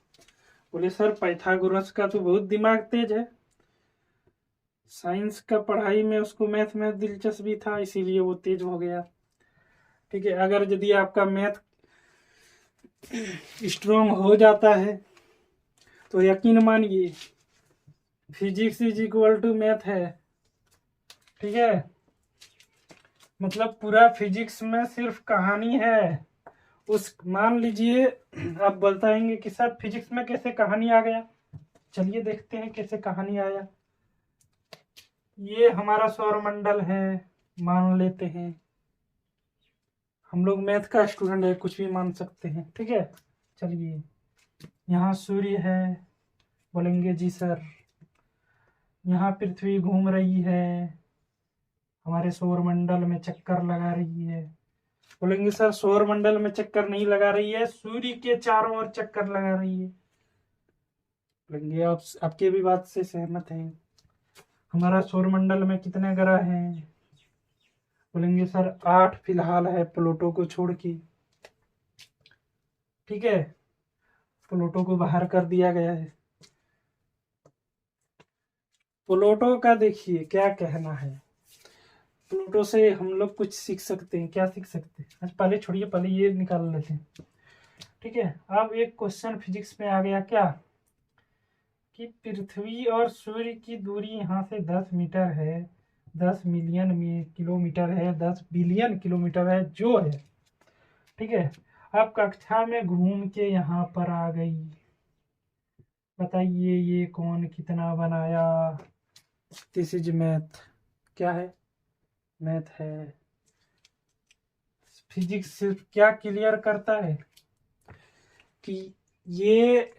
बोले सर पाइथागोरस का तो बहुत दिमाग तेज है, साइंस का पढ़ाई में उसको मैथ में दिलचस्पी था इसीलिए वो तेज हो गया, ठीक है। अगर यदि आपका मैथ स्ट्रोंग हो जाता है तो यकीन मानिए physics is equal to math है, ठीक है। मतलब पूरा फिजिक्स में सिर्फ कहानी है। उस मान लीजिए आप बताएंगे कि सर फिजिक्स में कैसे कहानी आ गया, चलिए देखते हैं कैसे कहानी आया। ये हमारा सौरमंडल है मान लेते हैं, हम लोग मैथ का स्टूडेंट है कुछ भी मान सकते हैं, ठीक है। चलिए यहाँ सूर्य है, बोलेंगे जी सर यहाँ पृथ्वी घूम रही है, हमारे सौरमंडल में चक्कर लगा रही है। बोलेंगे सर सौरमंडल में चक्कर नहीं लगा रही है, सूर्य के चारों ओर चक्कर लगा रही है। बोलेंगे आप आपके भी बात से सहमत हैं। हमारा सौरमंडल में कितने ग्रह हैं, बोलेंगे सर 8 फिलहाल है प्लूटो को छोड़ के, ठीक है, प्लूटो को बाहर कर दिया गया है। प्लूटो का देखिए क्या कहना है, प्लूटो से हम लोग कुछ सीख सकते हैं, क्या सीख सकते हैं, आज पहले छोड़िए, पहले ये निकाल लेते हैं, ठीक है। अब एक क्वेश्चन फिजिक्स में आ गया क्या कि पृथ्वी और सूर्य की दूरी यहाँ से 10 मीटर है, 10 मिलियन में किलोमीटर है, 10 बिलियन किलोमीटर है जो है, ठीक है। अब कक्षा में घूम के यहाँ पर आ गई, बताइए ये कौन कितना बनाया, दिस इज मैथ, क्या है, मैथ है। फिजिक्स सिर्फ क्या क्लियर करता है कि ये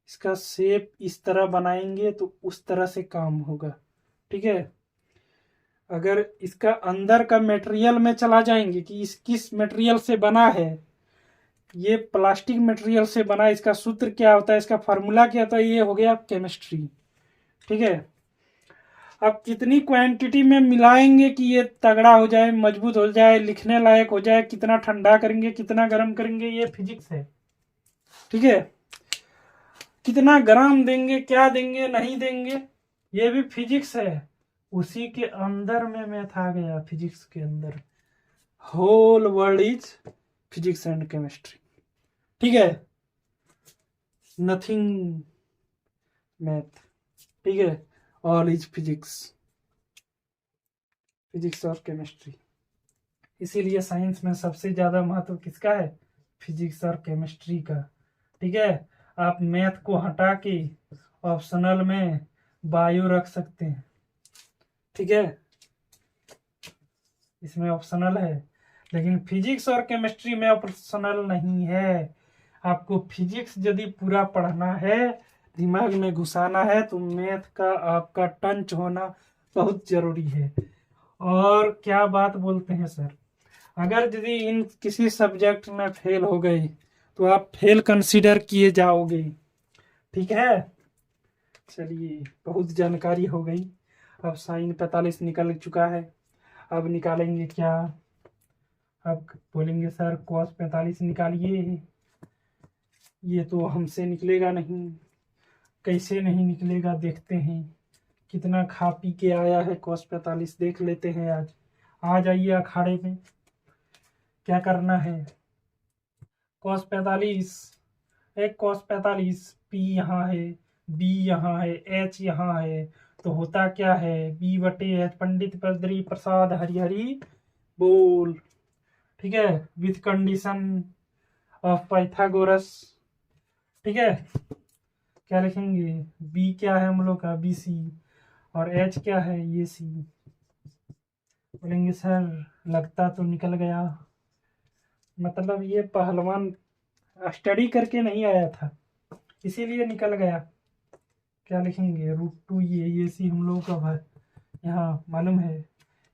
इसका शेप इस तरह बनाएंगे तो उस तरह से काम होगा, ठीक है। अगर इसका अंदर का मटेरियल में चला जाएंगे कि इस किस मटेरियल से बना है, ये प्लास्टिक मटेरियल से बना, इसका सूत्र क्या होता है, इसका फार्मूला क्या होता है, ये हो गया केमिस्ट्री, ठीक है। अब कितनी क्वांटिटी में मिलाएंगे कि ये तगड़ा हो जाए, मजबूत हो जाए, लिखने लायक हो जाए, कितना ठंडा करेंगे कितना गर्म करेंगे, ये फिजिक्स है, ठीक है। कितना ग्राम देंगे, क्या देंगे नहीं देंगे, ये भी फिजिक्स है। उसी के अंदर में मैथ आ गया, फिजिक्स के अंदर whole world is physics and chemistry, ठीक है, नथिंग मैथ, ठीक है, ऑल इज फिजिक्स, फिजिक्स और केमिस्ट्री। इसीलिए साइंस में सबसे ज्यादा महत्व किसका है, फिजिक्स और केमिस्ट्री का, ठीक है। आप मैथ को हटा के ऑप्शनल में बायो रख सकते हैं, ठीक है, इसमें ऑप्शनल है, लेकिन फिजिक्स और केमिस्ट्री में ऑप्शनल नहीं है। आपको फिजिक्स यदि पूरा पढ़ना है, दिमाग में घुसाना है, तो मैथ का आपका टंच होना बहुत जरूरी है। और क्या बात बोलते हैं सर, अगर यदि इन किसी सब्जेक्ट में फेल हो गई तो आप फेल कंसीडर किए जाओगे। ठीक है, चलिए बहुत जानकारी हो गई। अब साइन 45 निकल चुका है, अब निकालेंगे क्या? अब बोलेंगे सर cos 45 निकालिए, ये तो हमसे निकलेगा नहीं। कैसे नहीं निकलेगा, देखते हैं कितना खा पी के आया है cos 45, देख लेते हैं आज। आ जाइए अखाड़े में, क्या करना है। cos 45, एक cos 45, P यहाँ है, B यहाँ है, H यहाँ है, तो होता क्या है, B बटे H, पंडित बद्री प्रसाद हरि हरि बोल। ठीक है, विथ कंडीशन ऑफ पाइथागोरस। ठीक है, क्या लिखेंगे, B क्या है हम लोग का, BC, और H क्या है, ये C। बोलेंगे सर लगता तो निकल गया, मतलब ये पहलवान स्टडी करके नहीं आया था, इसीलिए निकल गया। क्या लिखेंगे, √2, ये सी हम लोगों का भाई यहाँ मालूम है,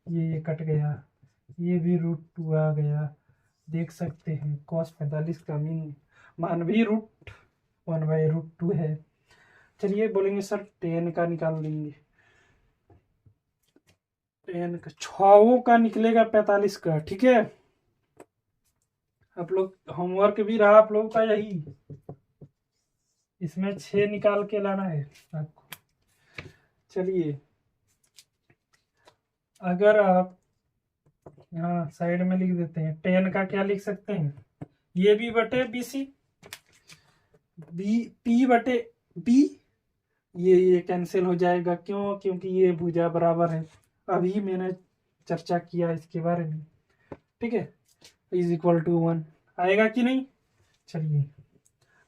ये कट गया, ये भी √2 आ गया। देख सकते हैं cos 45 का मान भी √1/√2 है। चलिए बोलेंगे सर tan का निकाल देंगे, tan का 6 का निकलेगा 45 का। ठीक है, आप लोग होमवर्क भी रहा आप लोगों का यही, इसमें 6 निकाल के लाना है आपको। चलिए अगर आप यहाँ साइड में लिख देते हैं, tan का क्या लिख सकते हैं, ये भी बटे BC, P बटे B, ये कैंसिल हो जाएगा, क्यों, क्योंकि ये भुजा बराबर है, अभी मैंने चर्चा किया इसके बारे में। ठीक है, =1 आएगा कि नहीं। चलिए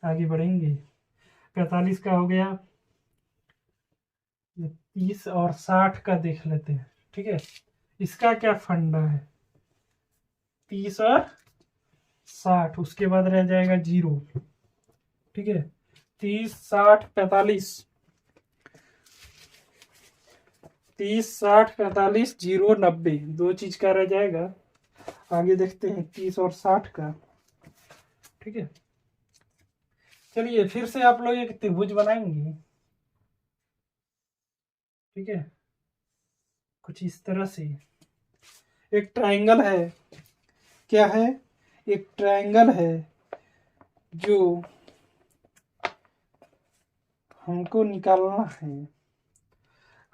आगे बढ़ेंगे, 45 का हो गया, 30 और 60 का देख लेते हैं। ठीक है, इसका क्या फंडा है, 30 और 60, उसके बाद रह जाएगा 0। ठीक है, 30 60 45, 30 60 45 0 90, दो चीज का रह जाएगा। आगे देखते हैं 30 और 60 का। ठीक है, चलिए फिर से आप लोग एक त्रिभुज बनाएंगे। ठीक है, कुछ इस तरह से एक ट्रायंगल है, क्या है, एक ट्रायंगल है जो हमको निकालना है।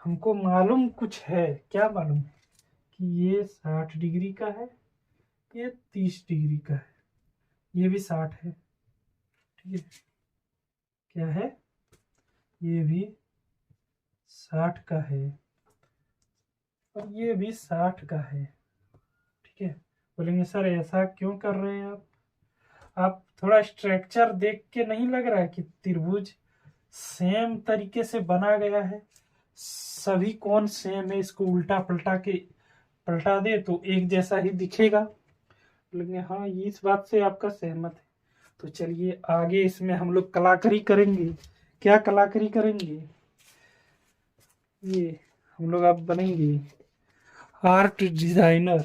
हमको मालूम कुछ है, क्या मालूम है कि ये 60 डिग्री का है, ये 30 डिग्री का है, ये भी 60 है। ठीक है, क्या है, ये भी 60 का है और ये भी 60 का है। ठीक है, बोलेंगे सर ऐसा क्यों कर रहे हैं आप थोड़ा स्ट्रक्चर देख के नहीं लग रहा है कि त्रिभुज सेम तरीके से बना गया है, सभी कोण सेम है, इसको उल्टा पलटा दे तो एक जैसा ही दिखेगा। बोलेंगे हाँ, इस बात से आपका सहमत है, तो चलिए आगे इसमें हम लोग कलाकारी करेंगे। क्या कलाकारी करेंगे, ये हम लोग अब बनेंगे आर्ट डिजाइनर।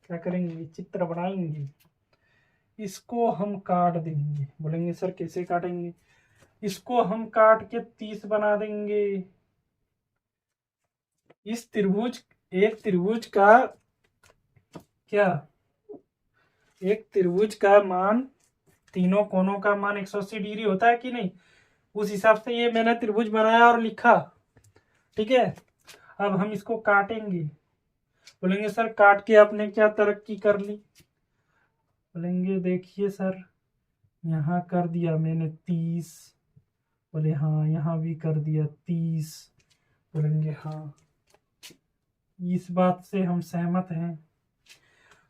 क्या करेंगे, चित्र बनाएंगे, इसको हम काट देंगे। बोलेंगे सर कैसे काटेंगे, इसको हम काट के 30 बना देंगे। इस त्रिभुज, एक त्रिभुज का क्या, एक त्रिभुज का मान, तीनों कोनों का मान 180 डिग्री होता है कि नहीं, उस हिसाब से ये मैंने त्रिभुज बनाया और लिखा। ठीक है, अब हम इसको काटेंगे। बोलेंगे सर काट के आपने क्या तरक्की कर ली, बोलेंगे देखिए सर यहाँ कर दिया मैंने 30, बोले हाँ यहाँ भी कर दिया 30, बोलेंगे हाँ इस बात से हम सहमत हैं।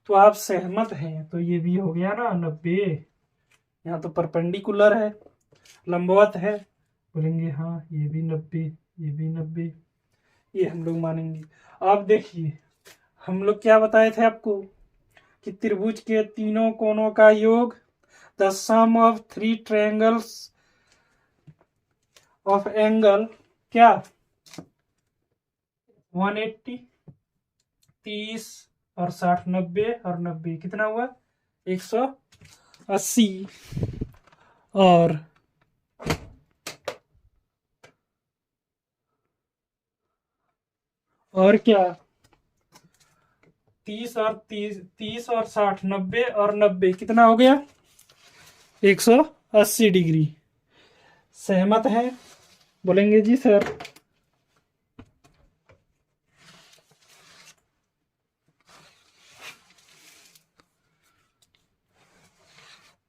तो आप सहमत हैं तो ये भी हो गया ना 90, यहाँ तो परपेंडिकुलर है, लंबवत है, बोलेंगे हाँ ये भी 90, ये भी 90, ये हम लोग मानेंगे। आप देखिए हम लोग क्या बताए थे आपको कि त्रिभुज के तीनों कोनों का योग, the sum of 3 triangles of angle क्या 180, 30 और 60 90 और 90 कितना हुआ 180। और क्या 30 और 60 90 और 90 कितना हो गया 180 डिग्री। सहमत है बोलेंगे जी सर।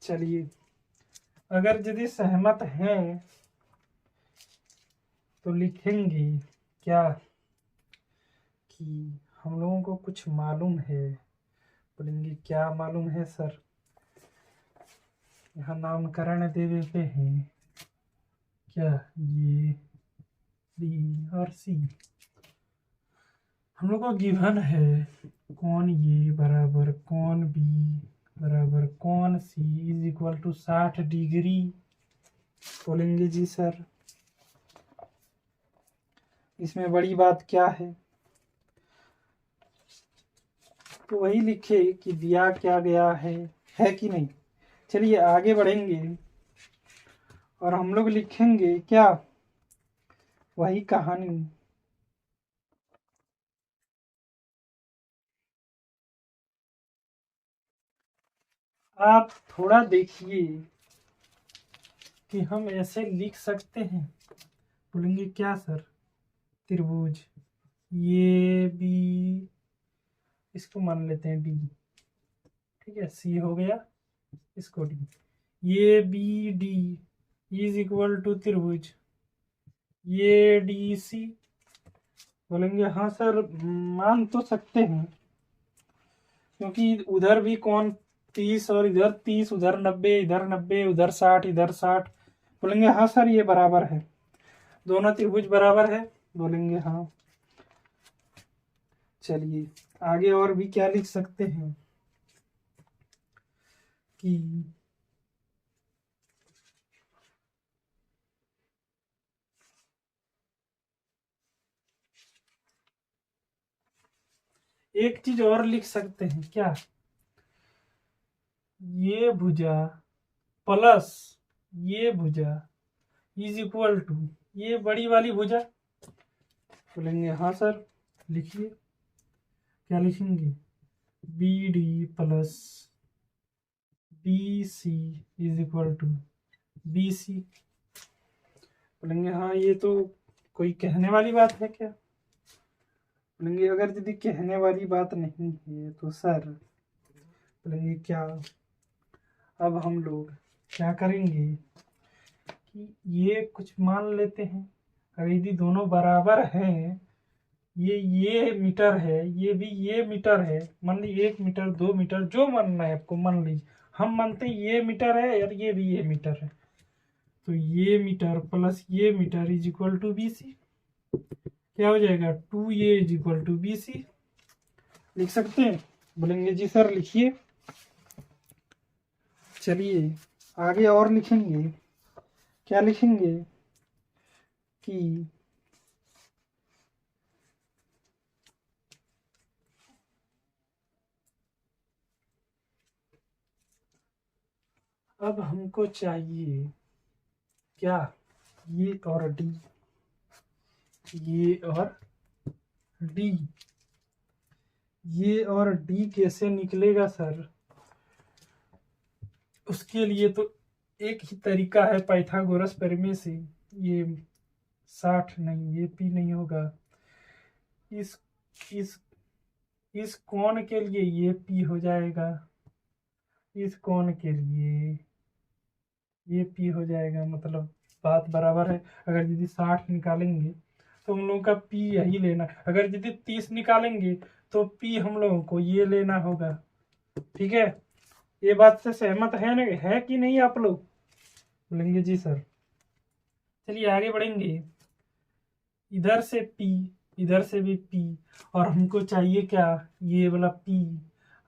चलिए अगर यदि सहमत हैं तो लिखेंगे क्या कि हम लोगों को कुछ मालूम है। बोलेंगे क्या मालूम है सर। यहाँ नामकरण दे देते हैं क्या ये बी और सी। हम लोग को गिवन है कौन ये बराबर कौन बी बराबर कौन सी इज इक्वल टू 60 डिग्री। बोलेंगे जी सर इसमें बड़ी बात क्या है। तो वही लिखे कि दिया क्या गया है कि नहीं। चलिए आगे बढ़ेंगे और हम लोग लिखेंगे क्या वही कहानी। आप थोड़ा देखिए कि हम ऐसे लिख सकते हैं। बोलेंगे क्या सर त्रिभुज ये बी इसको मान लेते हैं डी। ठीक है सी हो गया इसको डी। ये B D is equal to त्रिभुज ये डी सी। बोलेंगे हाँ सर मान तो सकते हैं क्योंकि उधर भी कौन 30 और इधर 30 उधर 90 इधर 90 उधर 60 इधर 60। बोलेंगे हाँ सर ये बराबर है दोनों त्रिभुज बराबर है। बोलेंगे हाँ। चलिए आगे और भी क्या लिख सकते हैं कि एक चीज और लिख सकते हैं क्या ये भुजा प्लस ये भुजा इज इक्वल टू ये बड़ी वाली भुजा। बोलेंगे हाँ सर लिखिए क्या लिखेंगे B D plus B C is equal to B C. बोलेंगे हाँ ये तो कोई कहने वाली बात है क्या। बोलेंगे अगर यदि कहने वाली बात नहीं है तो सर बोलेंगे क्या अब हम लोग क्या करेंगे कि ये कुछ मान लेते हैं। अगर यदि दोनों बराबर हैं ये मीटर है ये भी ये मीटर है मान लीजिए 1 मीटर 2 मीटर जो मानना है आपको मान लीजिए। हम मानते हैं ये मीटर है और ये भी ये मीटर है तो a meter plus a meter is equal to B C. क्या हो जाएगा 2a is equal to B C. लिख सकते हैं। बोलेंगे जी सर लिखिए। चलिए आगे और लिखेंगे क्या लिखेंगे कि अब हमको चाहिए क्या ये और डी ये और डी ये और डी कैसे निकलेगा सर। उसके लिए तो एक ही तरीका है पाइथागोरस प्रमेय से। ये 60 नहीं ये पी नहीं होगा इस इस इस कोण के लिए ये पी हो जाएगा इस कोण के लिए ये पी हो जाएगा मतलब बात बराबर है। अगर यदि 60 निकालेंगे तो हम लोगों का पी यही लेना। अगर यदि 30 निकालेंगे तो पी हम लोगों को ये लेना होगा। ठीक है ये बात से सहमत है कि नहीं आप लोग। बोलेंगे जी सर। चलिए आगे बढ़ेंगे इधर से पी इधर से भी पी और हमको चाहिए क्या ये वाला पी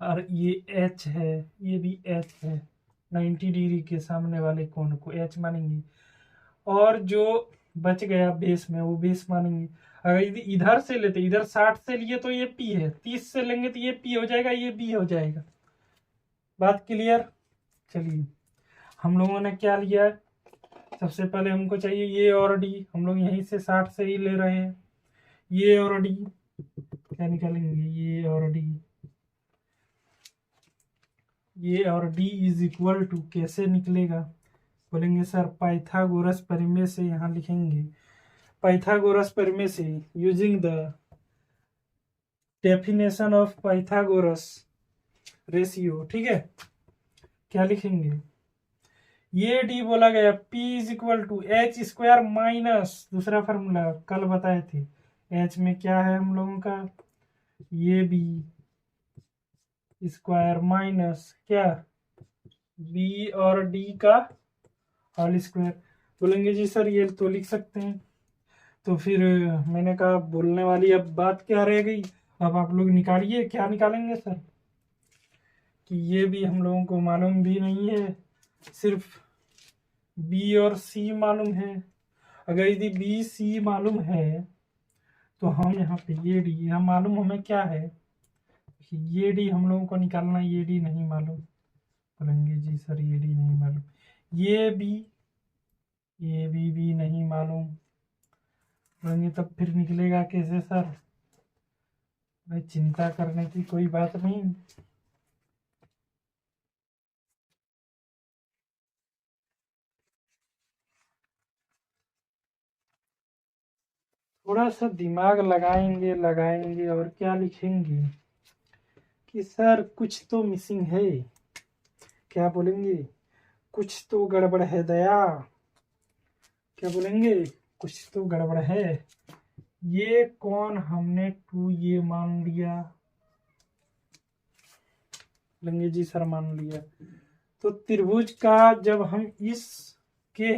और ये एच है ये भी एच है 90 डिग्री के सामने वाले कोण को एच मानेंगे। और जो बच गया बेस में, वो बेस मानेंगे। अगर इधर से लेते, इधर 60 से लिए तो ये पी है, 30 से लेंगे तो ये पी हो जाएगा, ये बी हो जाएगा। बात क्लियर। चलिए हम लोगों ने क्या लिया है, सबसे पहले हमको चाहिए ये और डी, हम लोग यहीं से 60 से ही ले रहे हैं। ये और डी क्या निकालेंगे, ये और डी, ये और डी इज इक्वल टू कैसे निकलेगा, बोलेंगे सर पाइथागोरस प्रमेय से यहाँ लिखेंगे। पाइथागोरस प्रमेय से using the definition of Pythagoras ratio, ठीक है। क्या लिखेंगे, ये डी बोला गया P is equal to H square minus दूसरा फार्मूला कल बताए थे, एच में क्या है हम लोगों का, ये बी स्क्वायर माइनस क्या, बी और डी का होल स्क्वायर। बोलेंगे जी सर ये तो लिख सकते हैं, तो फिर मैंने कहा बोलने वाली अब बात क्या रह गई, अब आप लोग निकालिए, क्या निकालेंगे सर, कि ये भी हम लोगों को मालूम भी नहीं है, सिर्फ बी और सी मालूम है। अगर यदि बी सी मालूम है तो हम यहाँ पे ये डी, यहाँ मालूम हमें क्या है, ये डी हम लोगों को निकालना, ये डी नहीं मालूम। बोलेंगे जी सर ये डी नहीं मालूम, ये भी नहीं मालूम। बोलेंगे तब फिर निकलेगा कैसे सर, भाई चिंता करने की कोई बात नहीं। थोड़ा सा दिमाग लगाएंगे और क्या लिखेंगे कि सर कुछ तो मिसिंग है। क्या बोलेंगे, कुछ तो गड़बड़ है दया। क्या बोलेंगे, कुछ तो गड़बड़ है। ये कौन हमने टू ये मान लिया, बोलेंगे जी सर मान लिया। तो त्रिभुज का जब हम इसके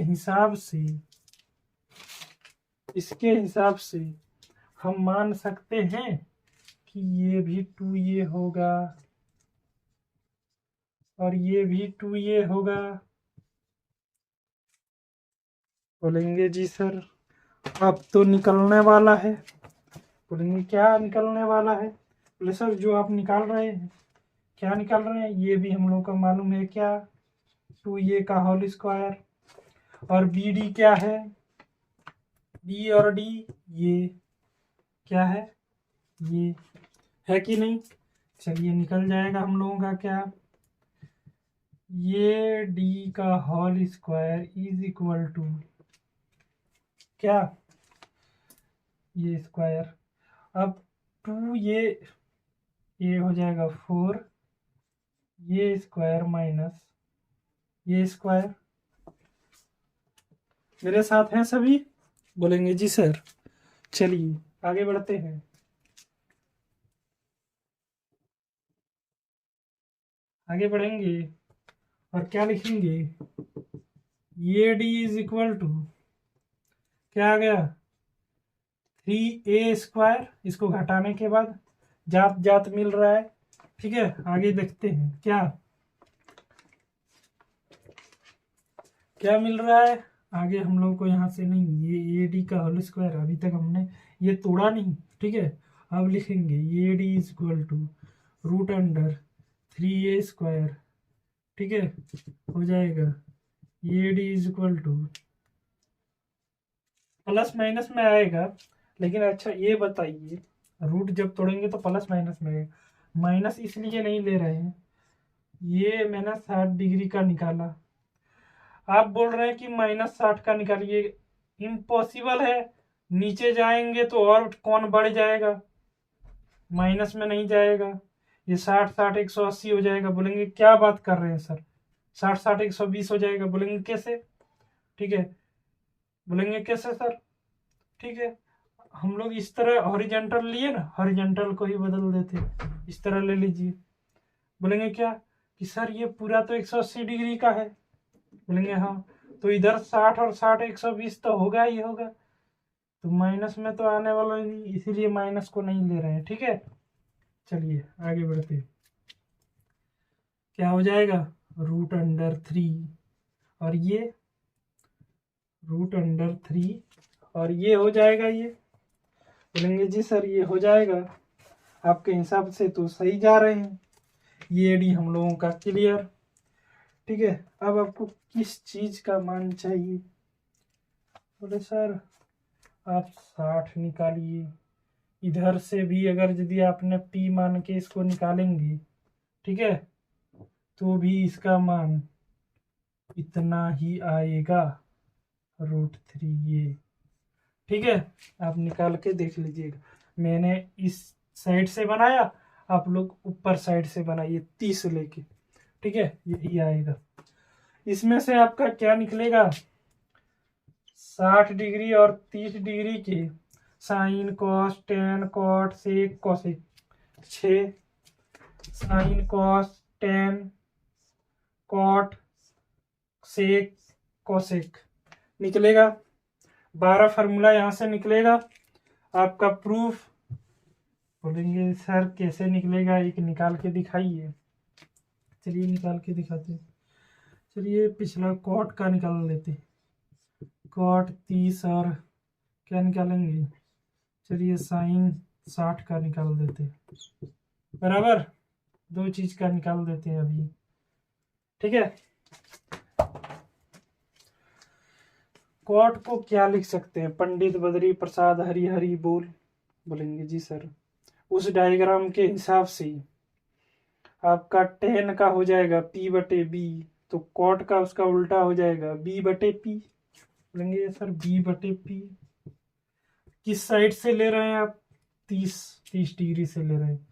हिसाब से हम मान सकते हैं कि ये भी टू ये होगा और ये भी टू ये होगा। बोलेंगे जी सर अब तो निकलने वाला है। बोलेंगे क्या निकलने वाला है, बोले सर जो आप निकाल रहे हैं, क्या निकाल रहे हैं, ये भी हम लोग का मालूम है क्या, टू ये का होल स्क्वायर, और बी डी क्या है, बी और डी ये क्या है, ये है कि नहीं। चलिए निकल जाएगा हम लोगों का क्या, ये डी का whole square is equal to क्या, ये स्क्वायर, अब टू ये हो जाएगा 4, ये स्क्वायर माइनस ये स्क्वायर। मेरे साथ हैं सभी, बोलेंगे जी सर। चलिए आगे बढ़ते हैं, आगे बढ़ेंगे और क्या लिखेंगे, A D is equal to क्या आ गया 3a स्क्वायर, इसको घटाने के बाद जात जात मिल रहा है, ठीक है। आगे देखते हैं क्या क्या मिल रहा है आगे हम लोग को, यहाँ से नहीं, ये डी का होल स्क्वायर अभी तक हमने ये तोड़ा नहीं, ठीक है। अब लिखेंगे A D is equal to root under 3a square, ठीक है, हो जाएगा A D is equal to, plus minus में आएगा, लेकिन अच्छा ये बताइए रूट जब तोड़ेंगे तो प्लस माइनस में आएगा, माइनस इसलिए नहीं ले रहे हैं, ये मैंने 60 डिग्री का निकाला, आप बोल रहे हैं कि -60 का निकालिए, इम्पॉसिबल है, नीचे जाएंगे तो और कौन बढ़ जाएगा, माइनस में नहीं जाएगा, ये 60 180 हो जाएगा। बोलेंगे क्या बात कर रहे हैं सर, 60 120 हो जाएगा, बोलेंगे कैसे, ठीक है, बोलेंगे कैसे सर, ठीक है। हम लोग इस तरह हॉरिजॉन्टल लिए ना, हॉरिजॉन्टल को ही बदल देते, इस तरह ले लीजिए। बोलेंगे क्या कि सर ये पूरा तो 180 डिग्री का है, बोलेंगे हाँ, तो इधर 60 और 60 120 तो होगा ही होगा, तो माइनस में तो आने वाला ही नहीं, इसीलिए माइनस को नहीं ले रहे हैं, ठीक है। चलिए आगे बढ़ते, क्या हो जाएगा रूट अंडर 3 और ये √3 और ये हो जाएगा। ये बोलेंगे जी सर ये हो जाएगा, आपके हिसाब से तो सही जा रहे हैं। ये डी हम लोगों का क्लियर। ठीक है, अब आपको किस चीज का मान चाहिए? बोले सर आप 60 निकालिए। इधर से भी अगर यदि आपने पी मान के इसको निकालेंगे, ठीक है, तो भी इसका मान इतना ही आएगा √3 ये। ठीक है, आप निकाल के देख लीजिएगा। मैंने इस साइड से बनाया, आप लोग ऊपर साइड से बनाइए 30 लेके। ठीक है, यही आएगा। इसमें से आपका क्या निकलेगा? 60 डिग्री और 30 डिग्री के sine cos tan cot sec cosec 6 sine cos tan cot sec cosec निकलेगा। 12 फार्मूला यहाँ से निकलेगा। आपका प्रूफ बोलेंगे सर कैसे निकलेगा, एक निकाल के दिखाइए। चलिए निकाल के दिखाते। चलिए पिछला कॉट का निकाल लेते। कॉट 30 और क्या निकालेंगे? चलिए साइन 60 का निकाल देते। बराबर, दो चीज का निकाल देते हैं अभी। ठीक है, कॉट को क्या लिख सकते हैं? पंडित बद्री प्रसाद हरि हरि बोल। बोलेंगे जी सर उस डायग्राम के हिसाब से आपका टेन का हो जाएगा P/B, तो कॉट का उसका उल्टा हो जाएगा B/P। बोलेंगे सर B/P किस साइड से ले रहे हैं आप? 30 डिग्री से ले रहे हैं।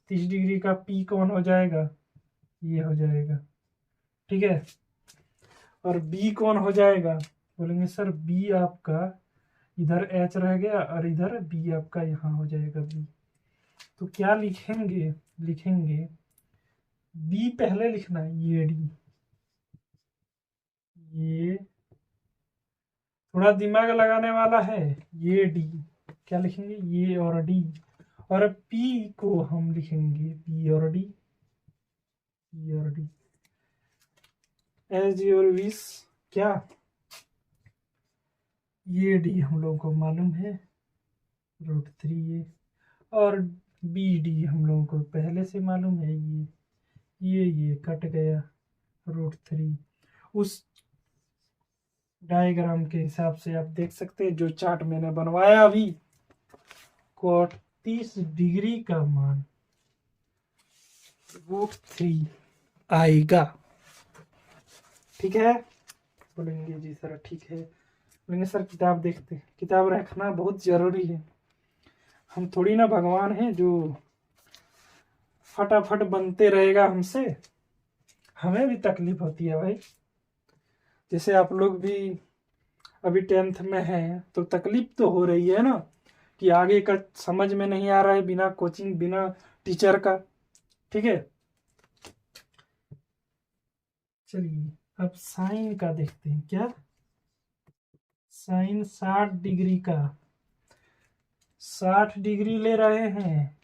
30 डिग्री का P कौन हो जाएगा? ये हो जाएगा। ठीक है, और B कौन हो जाएगा? बोलेंगे सर B आपका इधर H रह गया और इधर B आपका यहाँ हो जाएगा B। तो क्या लिखेंगे? लिखेंगे B पहले लिखना है, ये D। ये थोड़ा दिमाग लगाने वाला है। ये D क्या लिखेंगे? ये और D, और P को हम लिखेंगे P और D। P और D एज योर विश। क्या ये D हम लोगों को मालूम है √3 ये, और BD हम लोगों को पहले से मालूम है ये कट गया √3। उस डायग्राम के हिसाब से आप देख सकते हैं जो चार्ट मैंने बनवाया अभी, कॉट 30 डिग्री का मान √3 आएगा। ठीक है, बोलेंगे जी सर ठीक है। बोलेंगे सर किताब देखते। किताब रखना बहुत जरूरी है। हम थोड़ी ना भगवान हैं जो फटाफट बनते रहेगा हमसे। हमें भी तकलीफ होती है भाई। जैसे आप लोग भी अभी 10th में हैं तो तकलीफ तो हो रही है ना, कि आगे का समझ में नहीं आ रहा है बिना कोचिंग बिना टीचर का। ठीक है, चलिए अब साइन का देखते हैं। क्या साइन 60 डिग्री का 60 डिग्री ले रहे हैं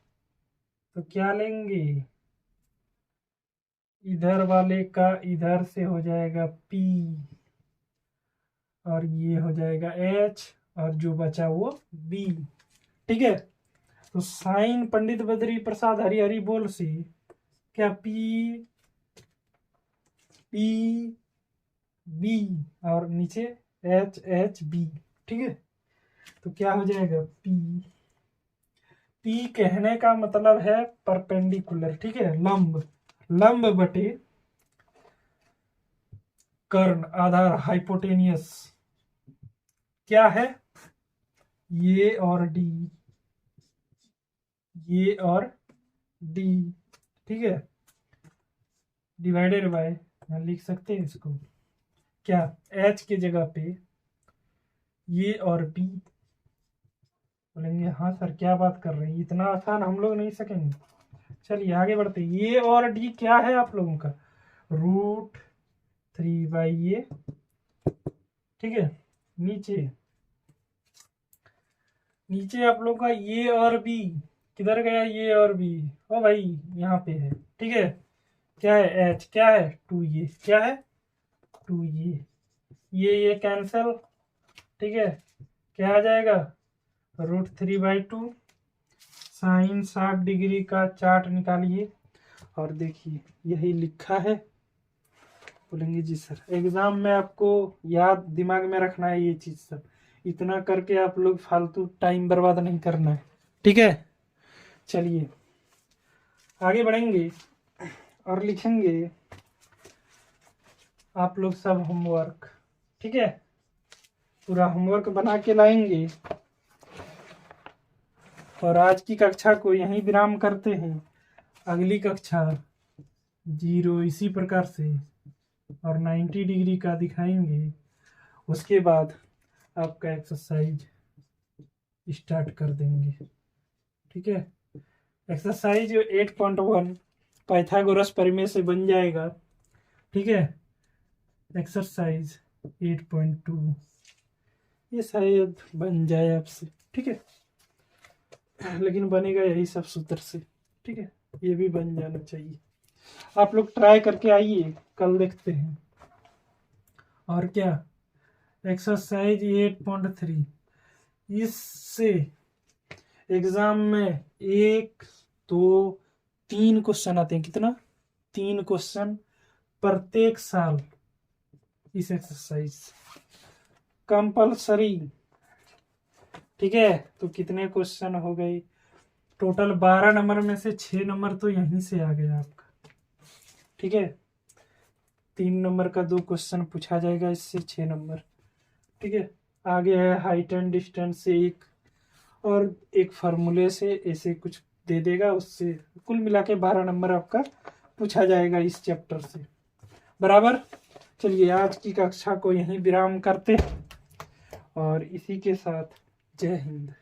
तो क्या लेंगे? इधर वाले का इधर से हो जाएगा P और ये हो जाएगा H और जो बचा वो B। ठीक है, तो साइन पंडित बद्री प्रसाद हरि हरि बोल से क्या P B और नीचे HHB। ठीक है, तो क्या हो जाएगा P कहने का मतलब है परपेंडिकुलर। ठीक है, लंब, लंब बटे कर्ण आधार हाइपोटेनियस। क्या है? ये और D, ये और D। ठीक है, डिवाइडेड बाय, लिख सकते हैं इसको क्या, H की जगह पे ये और B। बोलेंगे हाँ सर क्या बात कर रहे हैं, इतना आसान हम लोग नहीं सकेंगे। चलिए आगे बढ़ते। ये और D क्या है आप लोगों का? √3/ये। ठीक है, नीचे नीचे आप लोगों का ये और B किधर गया? ये और B ओ भाई यहाँ पे है। ठीक है, क्या है? H क्या है? 2 ये क्या है? 2 ये कैंसल ठीक है, क्या आ जाएगा, √3/2। साइन 60 डिग्री का चार्ट निकालिए और देखिए यही लिखा है। बोलेंगे जी सर, एग्जाम में आपको याद दिमाग में रखना है ये चीज सब, इतना करके आप लोग फालतू टाइम बर्बाद नहीं करना है, ठीक है। चलिए आगे बढ़ेंगे और लिखेंगे आप लोग सब होमवर्क, ठीक है, पूरा होमवर्क बना के लाएंगे और आज की कक्षा को यहीं विराम करते हैं। अगली कक्षा 0 इसी प्रकार से और 90 डिग्री का दिखाएंगे। उसके बाद आपका एक्सरसाइज स्टार्ट कर देंगे, ठीक है। एक्सरसाइज 8.1 पाइथागोरस प्रमेय से बन जाएगा, ठीक है। एक्सरसाइज 8.2 ये शायद बन जाए आपसे, ठीक है, लेकिन बनेगा यही सब सूत्र से, ठीक है। ये भी बन जाना चाहिए, आप लोग ट्राई करके आइए, कल देखते हैं। और क्या, एक्सरसाइज 8.3 इससे एग्जाम में 1 2 3 क्वेश्चन आते हैं। कितना, 3 क्वेश्चन प्रत्येक साल इस एक्सरसाइज कंपलसरी, ठीक है। तो कितने क्वेश्चन हो गए टोटल, 12 नंबर में से 6 नंबर तो यहीं से आ गया आपका, ठीक है। 3 नंबर का 2 क्वेश्चन पूछा जाएगा, इससे 6 नंबर, ठीक है। आगे है हाइट एंड डिस्टेंस से एक, और एक फार्मूले से ऐसे कुछ दे देगा, उससे कुल मिला के 12 नंबर आपका पूछा जाएगा इस चैप्टर से, बराबर। चलिए आज की कक्षा को यहीं विराम करते हैं और इसी के साथ जय हिंद।